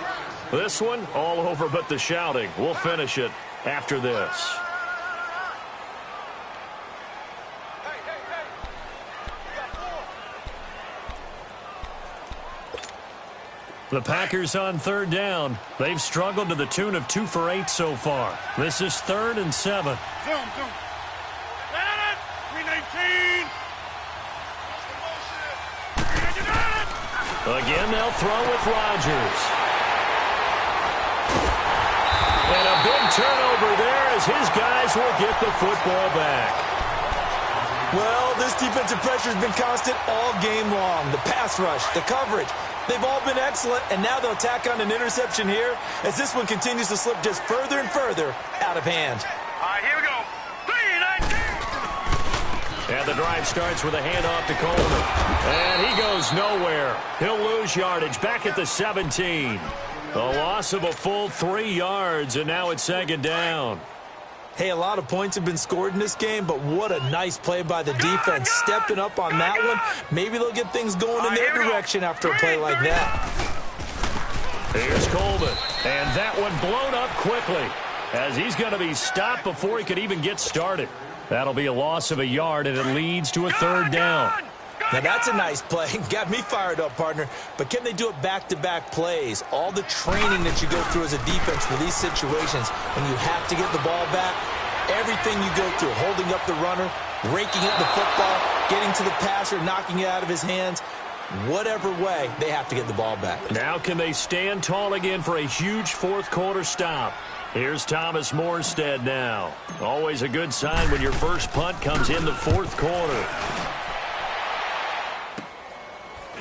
This one all over but the shouting. We'll finish it after this. The Packers on 3rd down. They've struggled to the tune of 2 for 8 so far. This is 3rd and 7. Zoom. 319. Again, they'll throw with Rodgers. And a big turnover there as his guys will get the football back. Well, this defensive pressure has been constant all game long. The pass rush, the coverage, they've all been excellent, and now they'll tack on an interception here as this one continues to slip just further and further out of hand. All right, here we go. 319. And the drive starts with a handoff to Coleman. And he goes nowhere. He'll lose yardage back at the 17. A loss of a full 3 yards, and now it's 2nd down. Hey, a lot of points have been scored in this game, but what a nice play by the defense. Stepping up on that one. Maybe they'll get things going in their direction after a play like that. Here's Coleman. And that one blown up quickly as he's going to be stopped before he could even get started. That'll be a loss of a yard, and it leads to a 3rd down. Now, that's a nice play. Got me fired up, partner. But can they do it back-to-back plays? All the training that you go through as a defense for these situations, when you have to get the ball back, everything you go through, holding up the runner, raking at the football, getting to the passer, knocking it out of his hands, whatever way, they have to get the ball back. Now can they stand tall again for a huge 4th quarter stop? Here's Thomas Morstead now. Always a good sign when your first punt comes in the 4th quarter.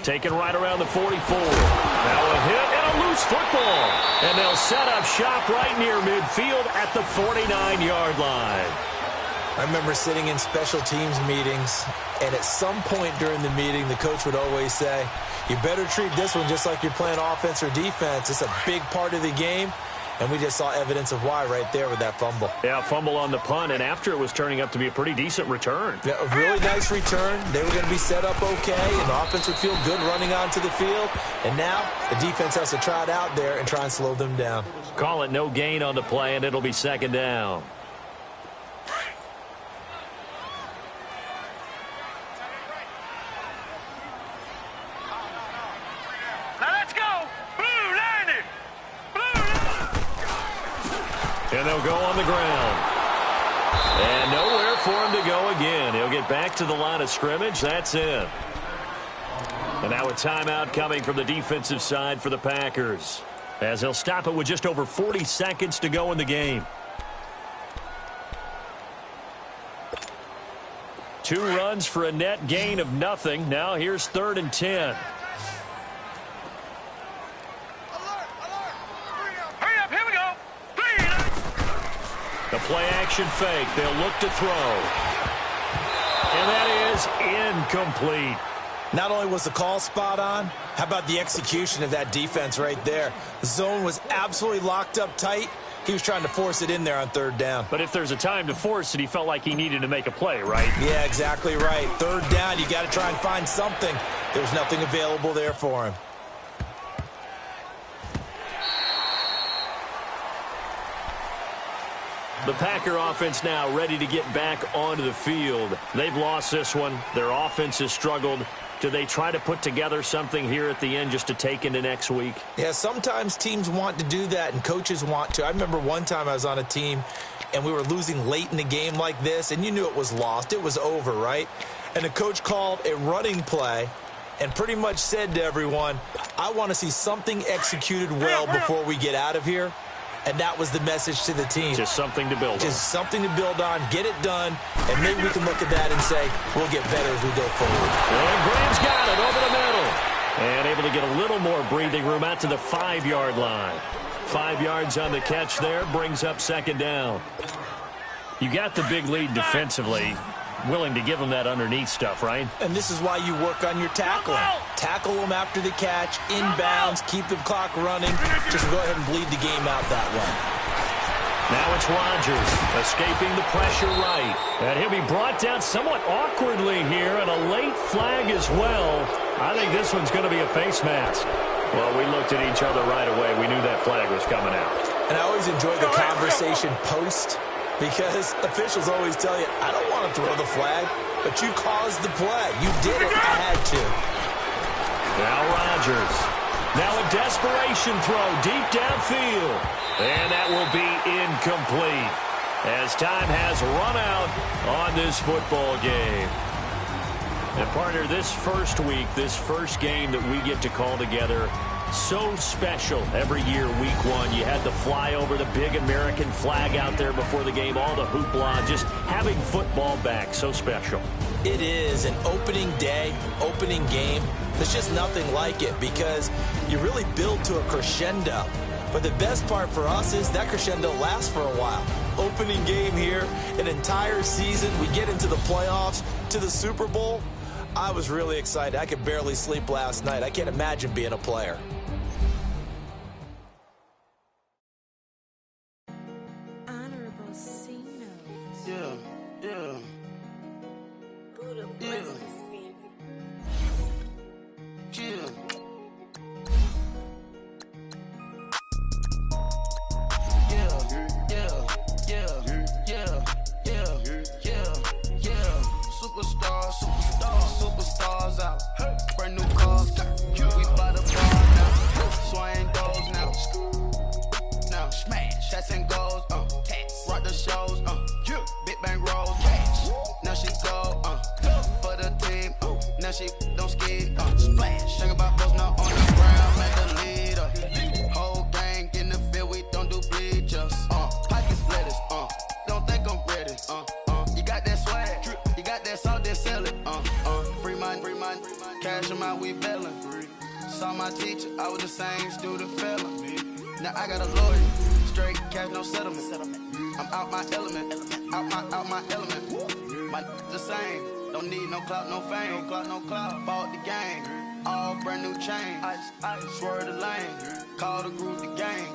Taken right around the 44. Now a hit and a loose football. And they'll set up shop right near midfield at the 49-yard line. I remember sitting in special teams meetings, and at some point during the meeting, the coach would always say, you better treat this one just like you're playing offense or defense. It's a big part of the game. And we just saw evidence of why right there with that fumble. Yeah, fumble on the punt, and after it was turning up to be a pretty decent return. Yeah, a really nice return. They were going to be set up okay, and the offense would feel good running onto the field. And now the defense has to try it out there and try and slow them down. Call it no gain on the play, and it'll be 2nd down. And they'll go on the ground. And nowhere for him to go again. He'll get back to the line of scrimmage. That's it. And now a timeout coming from the defensive side for the Packers, as they'll stop it with just over 40 seconds to go in the game. 2 runs for a net gain of nothing. Now here's 3rd and 10. Play-action fake. They'll look to throw. And that is incomplete. Not only was the call spot on, how about the execution of that defense right there? The zone was absolutely locked up tight. He was trying to force it in there on third down. But if there's a time to force it, he felt like he needed to make a play, right? Yeah, exactly right. Third down, you got to try and find something. There was nothing available there for him. The Packer offense now ready to get back onto the field. They've lost this one. Their offense has struggled. Do they try to put together something here at the end just to take into next week? Yeah, sometimes teams want to do that and coaches want to. I remember one time I was on a team and we were losing late in the game like this, and you knew it was lost. It was over, right? And the coach called a running play and pretty much said to everyone, I want to see something executed well before we get out of here. And that was the message to the team. Just something to build on. Just something to build on, get it done, and maybe we can look at that and say, we'll get better as we go forward. And Graham's got it over the middle. And able to get a little more breathing room out to the 5-yard line. 5 yards on the catch there, brings up second down. You got the big lead defensively. Willing to give them that underneath stuff, right? And this is why you work on your tackling. Tackle them after the catch, inbounds, keep the clock running. Just go ahead and bleed the game out that way. Now it's Rodgers escaping the pressure right. And he'll be brought down somewhat awkwardly here, and a late flag as well. I think this one's going to be a face mask. Well, we looked at each other right away. We knew that flag was coming out. And I always enjoy the conversation post, because officials always tell you, I don't want to throw the flag, but you caused the play. You did it. I had to. Now Rodgers. Now a desperation throw deep downfield. And that will be incomplete as time has run out on this football game. And partner, this first week, this first game that we get to call together, so special every year, week one. You had the flyover, the big American flag out there before the game, all the hoopla, just having football back, so special. It is an opening day, opening game. There's just nothing like it because you really build to a crescendo. But the best part for us is that crescendo lasts for a while. Opening game here, an entire season. We get into the playoffs, to the Super Bowl. I was really excited. I could barely sleep last night. I can't imagine being a player. Superstars out. Brand new cars. We by the bar now. Swing doors now. Now smash. Shots and goals. Rock the shows. Big bang rolls. Cash. Now she go. For the team. Now she don't ski. Splash. Think about those now on the ground. Man the leader. Whole gang in the field. We don't do bleachers. Pockets lettuce. Don't think I'm ready. You got that swag. You got that salt, then sell it. Free mind, cash them out, we bailin'. Saw my teacher, I was the same student felon. Now I got a lawyer, straight cash, no settlement. I'm out my element, out my element. My the same, don't need no clout, no fame. No clout, bought the game, all brand new chain. I swerve the lane, call the group the gang.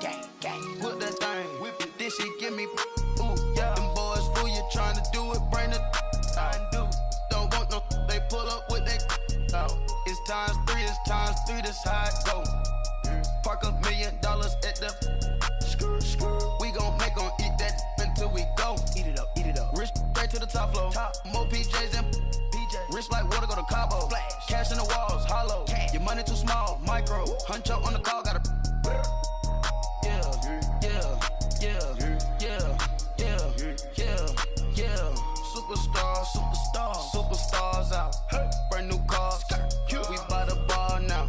Whip that thing, whip it, this shit give me. Ooh, yeah, them boys fool you trying to do it, bring the. Don't want no, they pull up with that. It's times 3, this how it go. Park $1 million at the. We gon' eat that until we go. Eat it up. Rich straight to the top floor. More PJs and PJs. Rich like water, go to Cabo. Flash. Cash in the walls, hollow. Cash. Your money too small, micro. Hunch up on the call, gotta. Superstars out. Brand new cars. We by the bar now.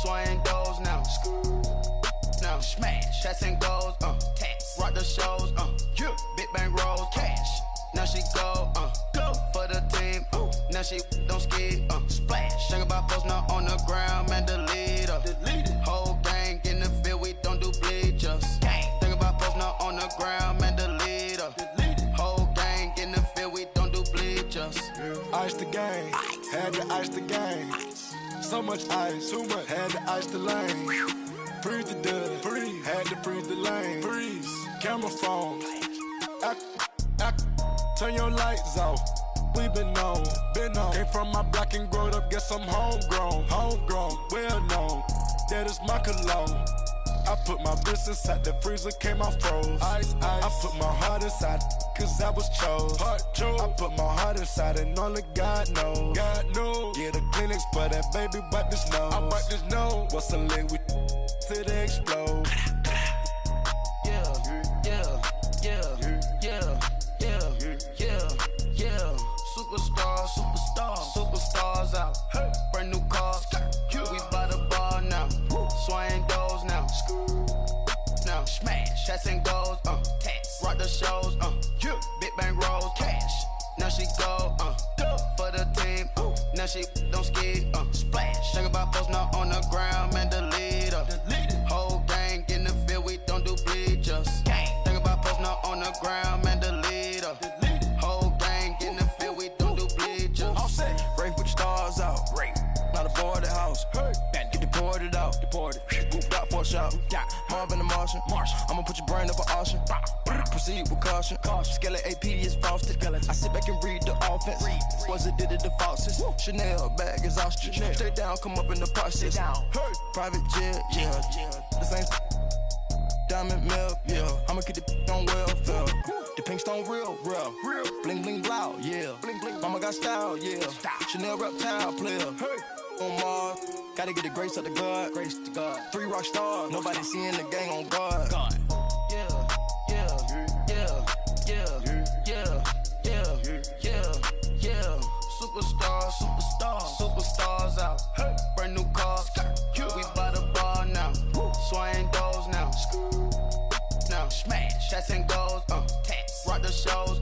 Swing doors now. Now smash. Shots and goals. Rock the shows. Big bang rolls. Cash. Now she go. For the team. Now she don't ski. Splash. Think about post now on the ground. Man the leader. Whole gang in the field. We don't do bleachers. Think about post now on the ground. Man the leader. Whole ice the game. Had to ice the game. So much ice, too much. Had to ice the lane. Freeze the dud, freeze. Had to freeze the lane. Freeze. Camera phone. Turn your lights off. We been on. Came from my block and growed up. Guess I'm homegrown. Well known. That is my cologne. I put my wrist inside the freezer, came out froze. Ice. I put my heart inside, cause I was chose. I put my heart inside and only God knows. Yeah, the clinics for that baby wipe this nose. I wipe this nose. What's the link with till they explode? Superstars out. Brand new cars. We by the bar now. Swaying doors now. Smash. Shots and goals. Rock the shows. Big bang rolls. Cash. Now she go. For the team. Now she don't ski. Splash. Think about post now on the ground. Man, the leader. Whole gang in the field. We don't do bleachers. Think about post now on the ground. Man, the leader. Whole gang in the field. We don't do bleachers. All set. Race with the stars out. Not a boarded house. Get deported out. Boot got for a shot. Marvin the Martian. I'ma put your brain up for auction. Proceed with caution. Skeleton AP is frosted. I sit back and read the offense. Was it did it the faucets? Chanel bag is ostrich. Stay down, come up in the process. Private jet, yeah. The same diamond milk, yeah. I'ma keep the on welfare. The pink stone real. Bling bling blow, yeah. Mama got style, yeah. Chanel reptile player. On Mars, gotta get the grace of the God. 3 rock stars, nobody seeing the gang on guard. Superstars out. Brand new cars. We by the bar now. Swaying doors now. Smash. Shots and goals. Rock the shows.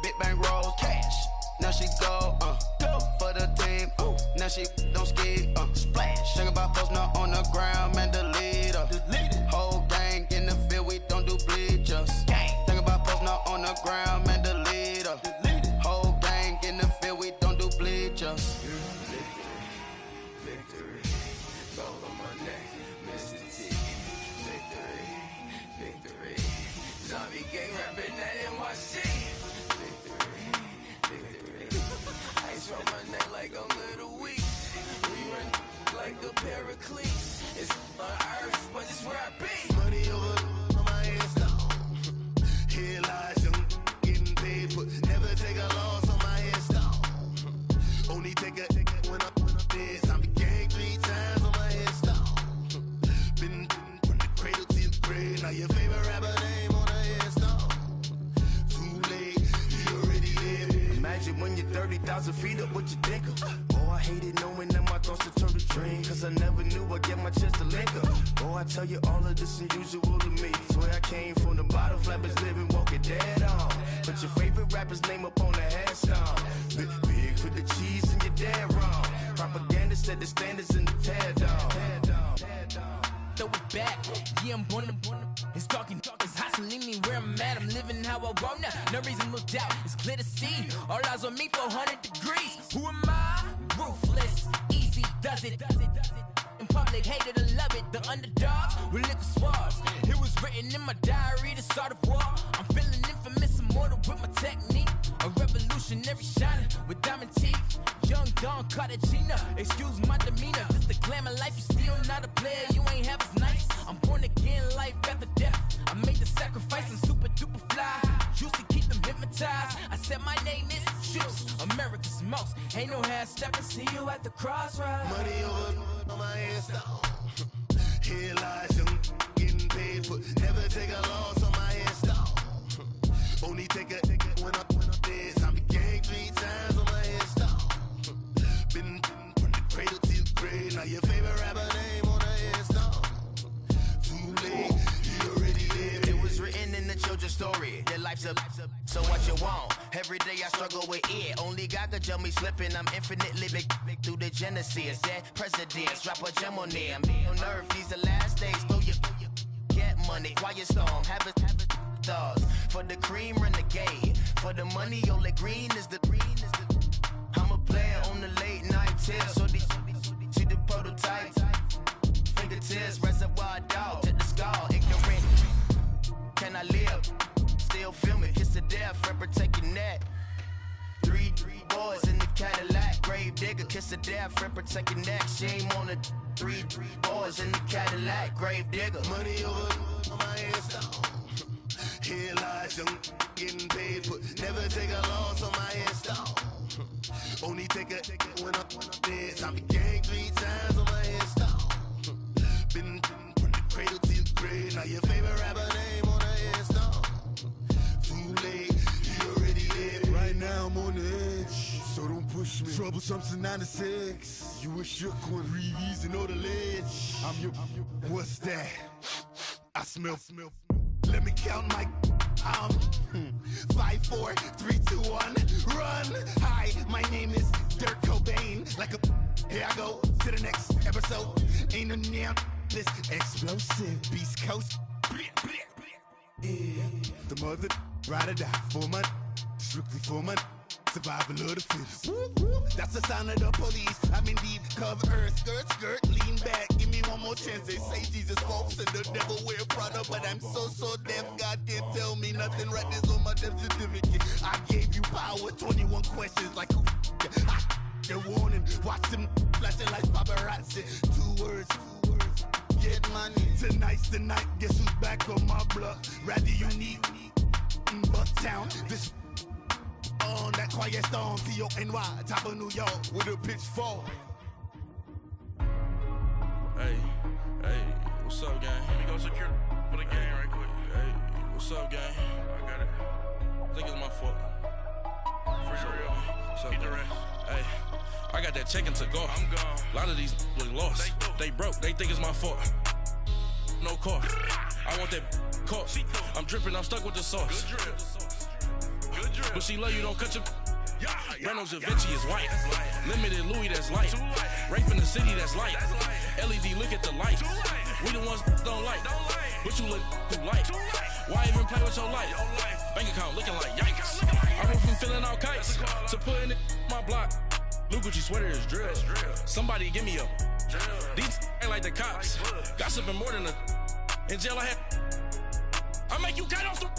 Big bang rolls. Cash. Now she go. For the team. Now she don't ski. Splash. Think about post now on the ground. Man, the leader. Whole gang in the field. We don't do bleachers. Think about post now on the ground. Man, the leader. Whole gang in the field. We don't do bleachers. Victory. Gold on my neck. Mr. T. Victory. Zombie gang rapping that NYC. Victory. Ice on my neck like I'm little weak. We run like the Pericles. It's on earth, but it's where I be. Money over on my headstone. Here lies young, getting paid, but never take a loss on my headstone. Only take a when I'm dead. I'm the gang 3 times on my headstone. Been from the cradle to the grave. Now your favorite rapper name on the headstone. Too late, you already there. Imagine when you're 30,000 feet up, what you think of? Oh, I hated knowing that my thoughts would turn to dream. Cause I never knew I'd get my chance to link up. Oh, I tell you all of this unusual to me. Swear I came from the bottom, flappers living, walking dead on. Put your favorite rapper's name up on the headstone. Big for the cheese and you're dead wrong. Propaganda set the standards in the tear down. Throw it back, yeah, I'm born to. It's talking, it's hustling me where I'm at. I'm living how I want now. No reasonable doubt, it's clear to see. All eyes on me, 400 degrees. Who am I? Ruthless, easy, does it. In public, hated or love it. The underdogs with liquor swabs. It was written in my diary, the start of war. I'm feeling infamous, immortal with my technique. A revolutionary shining with diamond teeth. Young Don Cartagena, excuse my demeanor. Just the glamour life, you still not a player. You ain't half as nice. I'm born again, life after death. I made the sacrifice and super duper fly. Used to keep them hypnotized. I said my name is Juice, America's most. Ain't no half stepping. See you at the crossroads. Money over on my headstone. Here lies young, getting paid, but never take a loss on my headstone. Only take a when I'm dead. I'm the gang 3 times on my headstone. Been from the cradle to the grave. Now your favorite rapper name on the headstone. Too late, you already there. It was written in the children's story. Their life's a so what you want? Every day I struggle with it. Only God could jump me slipping. I'm infinitely big through the genesis. That presidents drop a gem on them. On earth, these the last days. Throw your get money. Quiet storm. Have it thoughts. For the cream renegade. For the money, Ole Green is the. fingertips. So these see the prototype. Fingertips, reservoir dog, check the skull, ignorant. Can I live? Still film it, kiss to death, friend protect your neck. Three boys in the Cadillac, grave digger, kiss to death, friend protect your neck. Shame on the three boys in the Cadillac, grave digger. Money over on my headstone. Here lies young, getting paid for. Never take a loss on my headstone. Only take a when I'm dead. I be gang 3 times on my headstone. Been from the cradle to the grave. Now your favorite rapper name on the headstone. Too late, you already dead. Right now I'm on the edge, so don't push me. Troublesome to 96. You a shook one, breathe easy, know the ledge. I'm your. What's that? I smell. Let me count my. 5, 4, 3, 2, 1, run. Hi, my name is Dirk Cobain. Like a. Here I go to the next episode. Ain't no damn this explosive Beast Coast. Yeah. The mother ride or die for my. Strictly for my. Survival of the fittest. That's the sign of the police. I'm in deep cover earth. Skirt, lean back. Give me one more chance. They say Jesus walks and the devil wear Prada, but I'm so deaf. God can't tell me nothing. Right this on my death certificate. I gave you power. 21 questions like who? They're warning. Watch them flashing like paparazzi. 2 words. Get money. Tonight's the night. Guess who's back on my block? Rather unique. Bucktown. This. On that quiet storm, T-O-N-Y, top of New York, with a pitchfork. Hey, what's up, gang? Let me go secure for the gang right quick. Hey, what's up, gang? I got it. I think it's my fault. For real. What's up, keep the rest. Hey, I got that check-in to go. I'm gone. A lot of these look lost. They broke. They think it's my fault. No car. I want that car. I'm dripping. I'm stuck with the sauce. Good drip. But she love you, don't cut your. Reynolds Da Vinci is white. Limited Louis, that's light. Rape in the city, that's light. LED, look at the light. We the ones don't like. But you look too light. Why even play with your life? Bank account looking like yikes. I went from filling out kites to putting it in my block. Blue Gucci sweater is drill. Somebody give me a. These ain't like the cops. Gossiping more than a. In jail I had. I make you cut off the.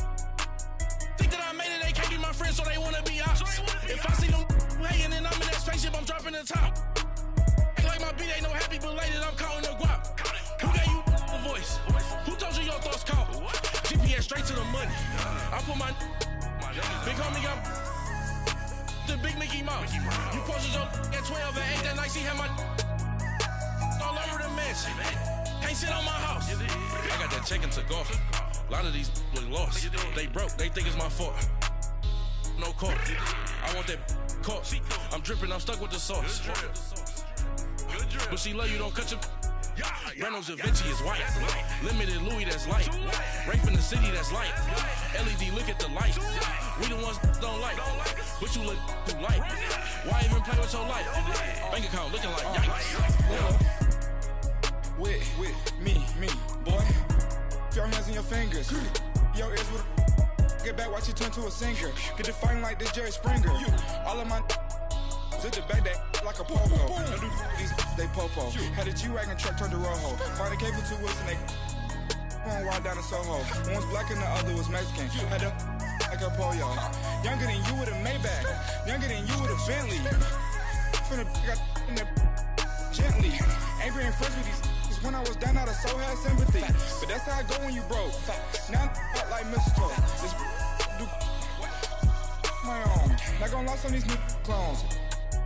Think that I made it, they can't be my friends, so they wanna be ops. If I see them hanging and I'm in that spaceship, I'm dropping the top. Act like my beat ain't no happy, but later I'm counting the guap. Who gave you the voice? Who told you your thoughts count? GPS straight to the money. I put my big homie got the big Mickey Mouse. You posted your at 12 and 8 that night, she had my all over the mansion. Can't sit on my house. I got that check-in to go. A lot of these look lost. They broke. They think it's my fault. No car. I want that car. I'm dripping. I'm stuck with the sauce. But she love you, don't cut your. Reynolds Da Vinci is white. Limited Louis, that's light. Rape in the city, that's light. LED, look at the light. We the ones don't like. But you look too light. Why even play with your life? Bank account looking like yikes. With me, boy. Your hands and your fingers. Your ears with get back, watch you turn to a singer. Get defined like this Jerry Springer. All of my sit the back that like a popo. No do these they popo. Had a G-Wagon truck turned to Rojo. Find a cable 2 wheels and they one wild down in Soho. One was black and the other was Mexican. Had a like a pollo. Younger than you with a Maybach. Younger than you with a Bentley. Finna got in there gently. Angry and friends with these. When I was down out of so had sympathy. But that's how I go when you broke. Now I'm like mistletoe. This do my own. Not gonna lost on these new clones.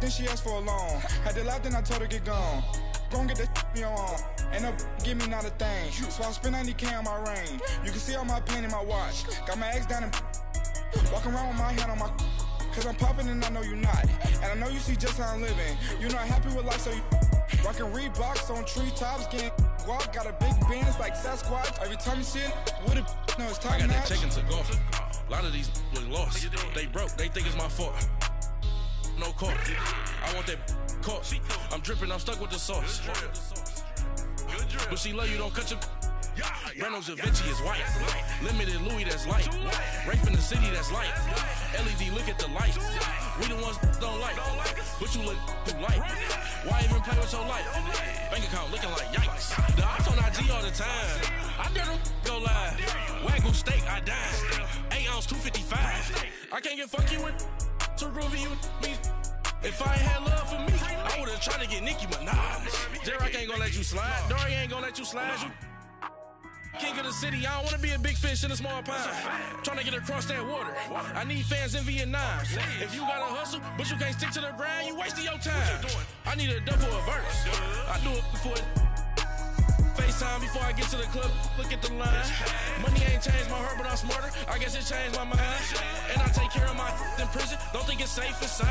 Then she asked for a loan. Had to laugh, then I told her get gone. Gon' get that me on. Ain't no give me not a thing. So I spend 90K on my range. You can see all my pain in my watch. Got my ex down and walking around with my hand on my. Cause I'm popping and I know you not. And I know you see just how I'm living. You're not happy with life, so you. Rockin' Reeboks on treetops, getting guap, got a big band, it's like Sasquatch. Every time you see it, with a no, it's time. I got that check-in to go. A lot of these look lost. They broke, they think it's my fault. No car. I want that car. I'm dripping, I'm stuck with the sauce. But she love you, don't cut your. Reynolds Da Vinci is white. Limited Louis, that's light. Rape in the city, that's light. LED, look at the light. We the ones don't like. But you look too light. Why even play with your life? Bank account looking like yikes. The ops on IG all the time. I dare them go live. Wagyu steak, I dine. 8 ounce, 255. I can't get funky with too groovy you me. If I ain't had love for me, I would've tried to get Nicki Minaj. J-Rock ain't gonna let you slide. Dory ain't gonna let you slide. You king of the city, I don't wanna be a big fish in a small pond. Trying to get across that water. I need fans in Vietnam. If you gotta hustle, but you can't stick to the grind, you wasting your time. I need a double a verse. I do it before FaceTime before I get to the club. Look at the line. Money ain't changed my heart, but I'm smarter. I guess it changed my mind. And I take care of my in prison. Don't think it's safe inside.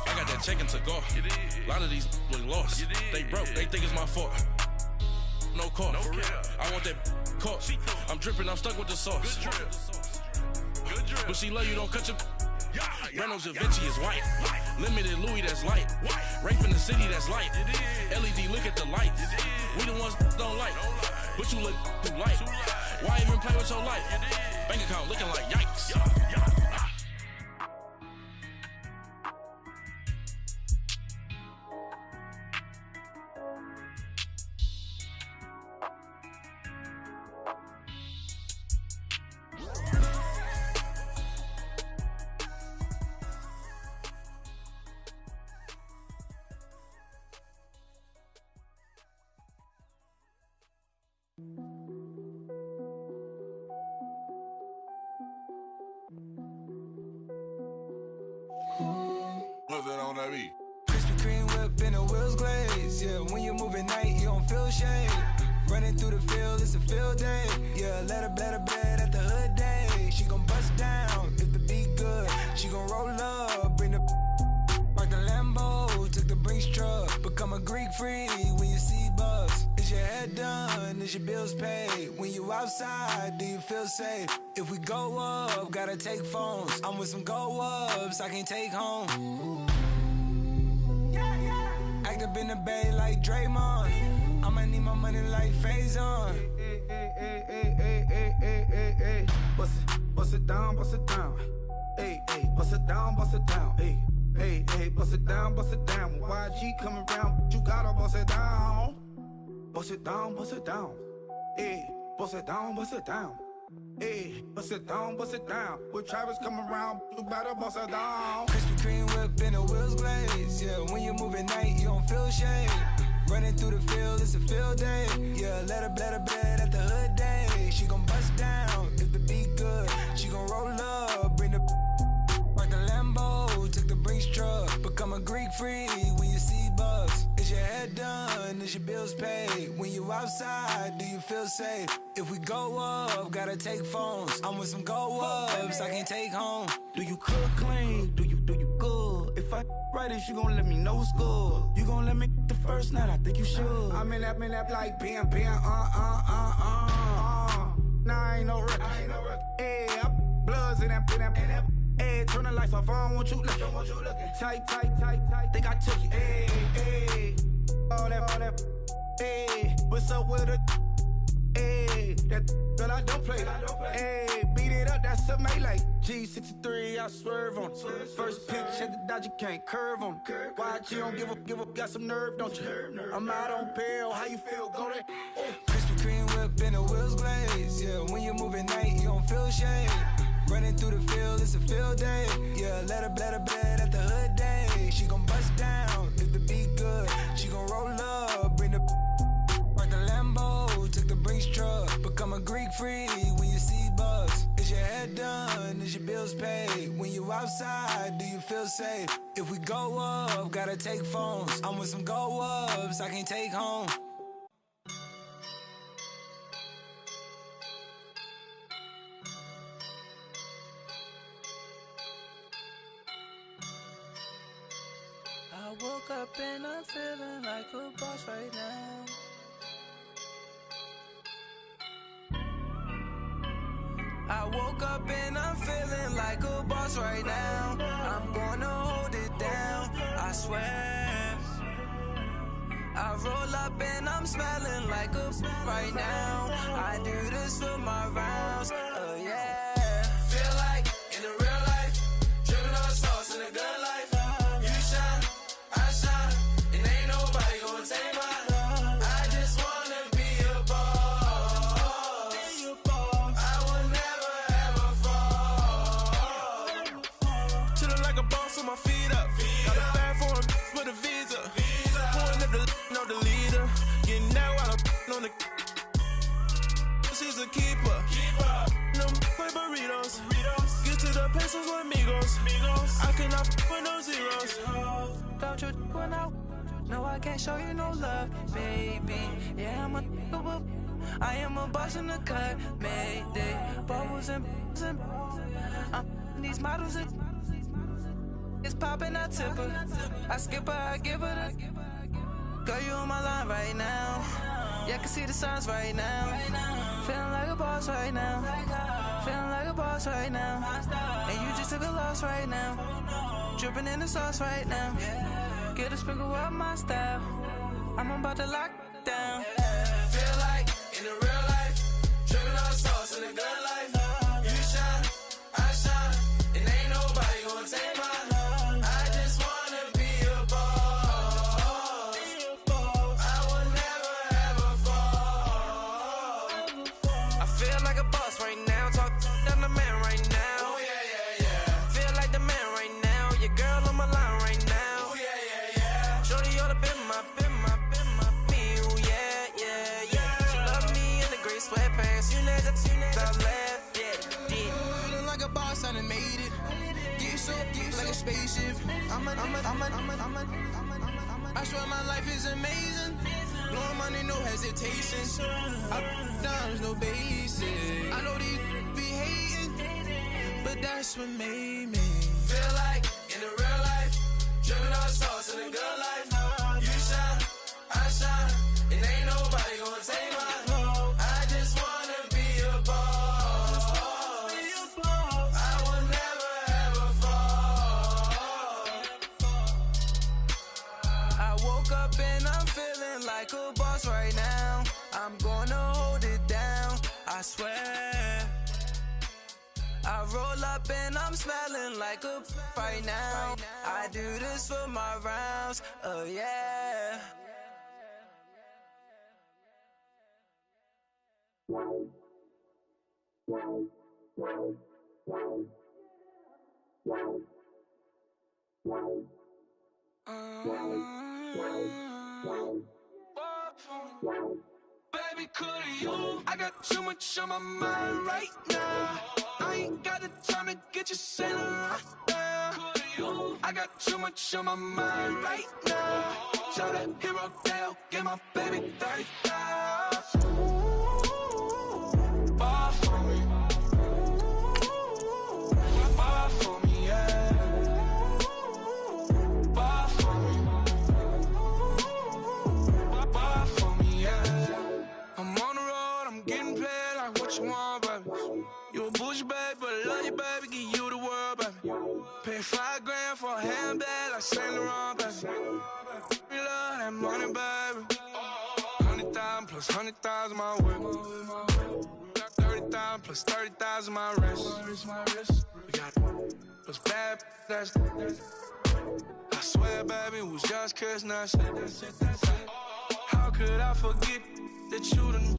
I got that check and took off. A lot of these look lost. They broke. They think it's my fault. No call, for real. I want that caught. I'm dripping, I'm stuck with the sauce. Good drip. But she love you, don't cut your. Reynolds Da Vinci is white. Limited Louis, that's light. Rape in the city, that's light. LED, look at the lights. We the ones don't like. But you look too light. Why even play with your life? Bank account looking like yikes. What's that on that beat? Krispy Kreme whip and the wheels glaze. Yeah, when you move at night, you don't feel shade. Running through the field, it's a field day. Yeah, let her bed at the hood day. She gon' bust down if the beat good. She gon' roll up, bring the park the Lambo, took the Brinks truck. Become a Greek freak when you see bugs. Is your head done? Is your bills paid? When you outside, do you feel safe? If we go up, gotta take phones. I'm with some go-ups I can't take home. Act up in the bay like Draymond. I'ma need my money like Faison. Bust it down, bust it down. Hey, hey, bust it down, bust it down. Hey, hey, hey, bust it down, bust it down. When YG coming around, you gotta bust it down. Bust it down, bust it down. Hey, bust it down, bust it down. Hey, bust it down, bust it down. When Travis come around, you better bust it down. Krispy Kreme whip and the wheels glaze. Yeah, when you move at night, you don't feel shade. Running through the field, it's a field day. Yeah, let her bed at the hood day. She gon' bust down if the beat good. She gon' roll up, bring the park the Lambo, took the Brinks truck. Become a Greek freak when you see bugs. Is your head done? Is your bills paid? When you outside, do you feel safe? If we go up, gotta take phones. I'm with some go-ups I can't take home. Do you cook clean? Do you good? If I write it, you gon' let me know what's good. You gon' let me the first night, I think you should. I'm in that like bam, Nah, I ain't no record. Hey, bloods in that. Hey, turn the lights off, I don't want you looking. Tight. Think I took it. Hey, all that. Hey, what's up with it? Hey, that girl I don't play. Hey, beat it up, that's a melee. G63, I swerve on it. First pitch at the dodge, you can't curve on it. YG don't give up, got some nerve, don't you? I'm out on bail, how you feel? Go there. Krispy Kreme whip and the wheels glaze. Yeah, when you move at night, you don't feel shade. Running through the field, it's a field day. Yeah, let her bed at the hood day. She gon' bust down if the beat good. She gon' roll up, bring the park the Lambo, took the Brinks truck. Become a Greek freak when you see bugs. Is your head done? Is your bills paid? When you outside, do you feel safe? If we go up, gotta take phones. I'm with some go-ups I can't take home. I woke up and I'm feeling like a boss right now. I woke up and I'm feeling like a boss right now. I'm gonna hold it down, I swear. I roll up and I'm smelling like a right now. I do this for my rounds, oh yeah. Feel like in the real life, dripping on sauce in a good life. don't for no zeros. Don't you when I no, I can't show you no love, baby. Yeah, I am a boss in the cut, Mayday. Bubbles and these models are it's popping, I tip her. I skip her, I give her the girl, you on my line right now. Yeah, I can see the signs right now. Feeling like a boss right now. Feeling like a boss right now. And you just took a loss right now. Dripping in the sauce right now. Get a sprinkle up my style. I'm about to lock down. Feel like in the real life, dripping on sauce in the good life. You shine, I shine, and ain't nobody gonna take mine. I just wanna be a boss. I will never ever fall. I feel like a boss right now. Talk to the man right now. Oh yeah, yeah, yeah. Feel like the man right now. Your girl on my line right now. Oh yeah, yeah, yeah. Shorty oughta been my me. Ooh yeah, yeah, yeah. She love me in the gray sweatpants. You never I left, yeah. Feeling like a boss, I done made it. Get so like a spaceship. I swear my life is amazing. Blowing money, no hesitation. Up, downs, no basic. I know these be hating, but that's what made me feel like in the real life, dripping on sauce in the good life. You shine, I shine, and ain't nobody gonna take mine. I just wanna be a boss. I will never ever fall. I woke up and I'm feeling like a boss right now. I'm gonna hold it down, I swear. I roll up and I'm smelling like a right now. I do this for my rounds, oh yeah. Baby, could you? I got too much on my mind right now. I ain't got the time to get you sailing right now. Could you? I got too much on my mind right now. Tell that hero Dale, get my baby 30,000. Bar for me. Bar for me, yeah. Bar for me. Bar for me, yeah. I'm on the road, I'm getting paid like what you want, baby. You a bougie, baby, but I love you, baby, give you the world, baby. Pay $5 grand for a handbag like Saint Laurent, baby. We love that money, baby. 100,000 plus 100,000 my whip. 30,000 plus 30,000 my wrist. We got those bad, that's I swear, baby, it was just 'cause now. How could I forget that you done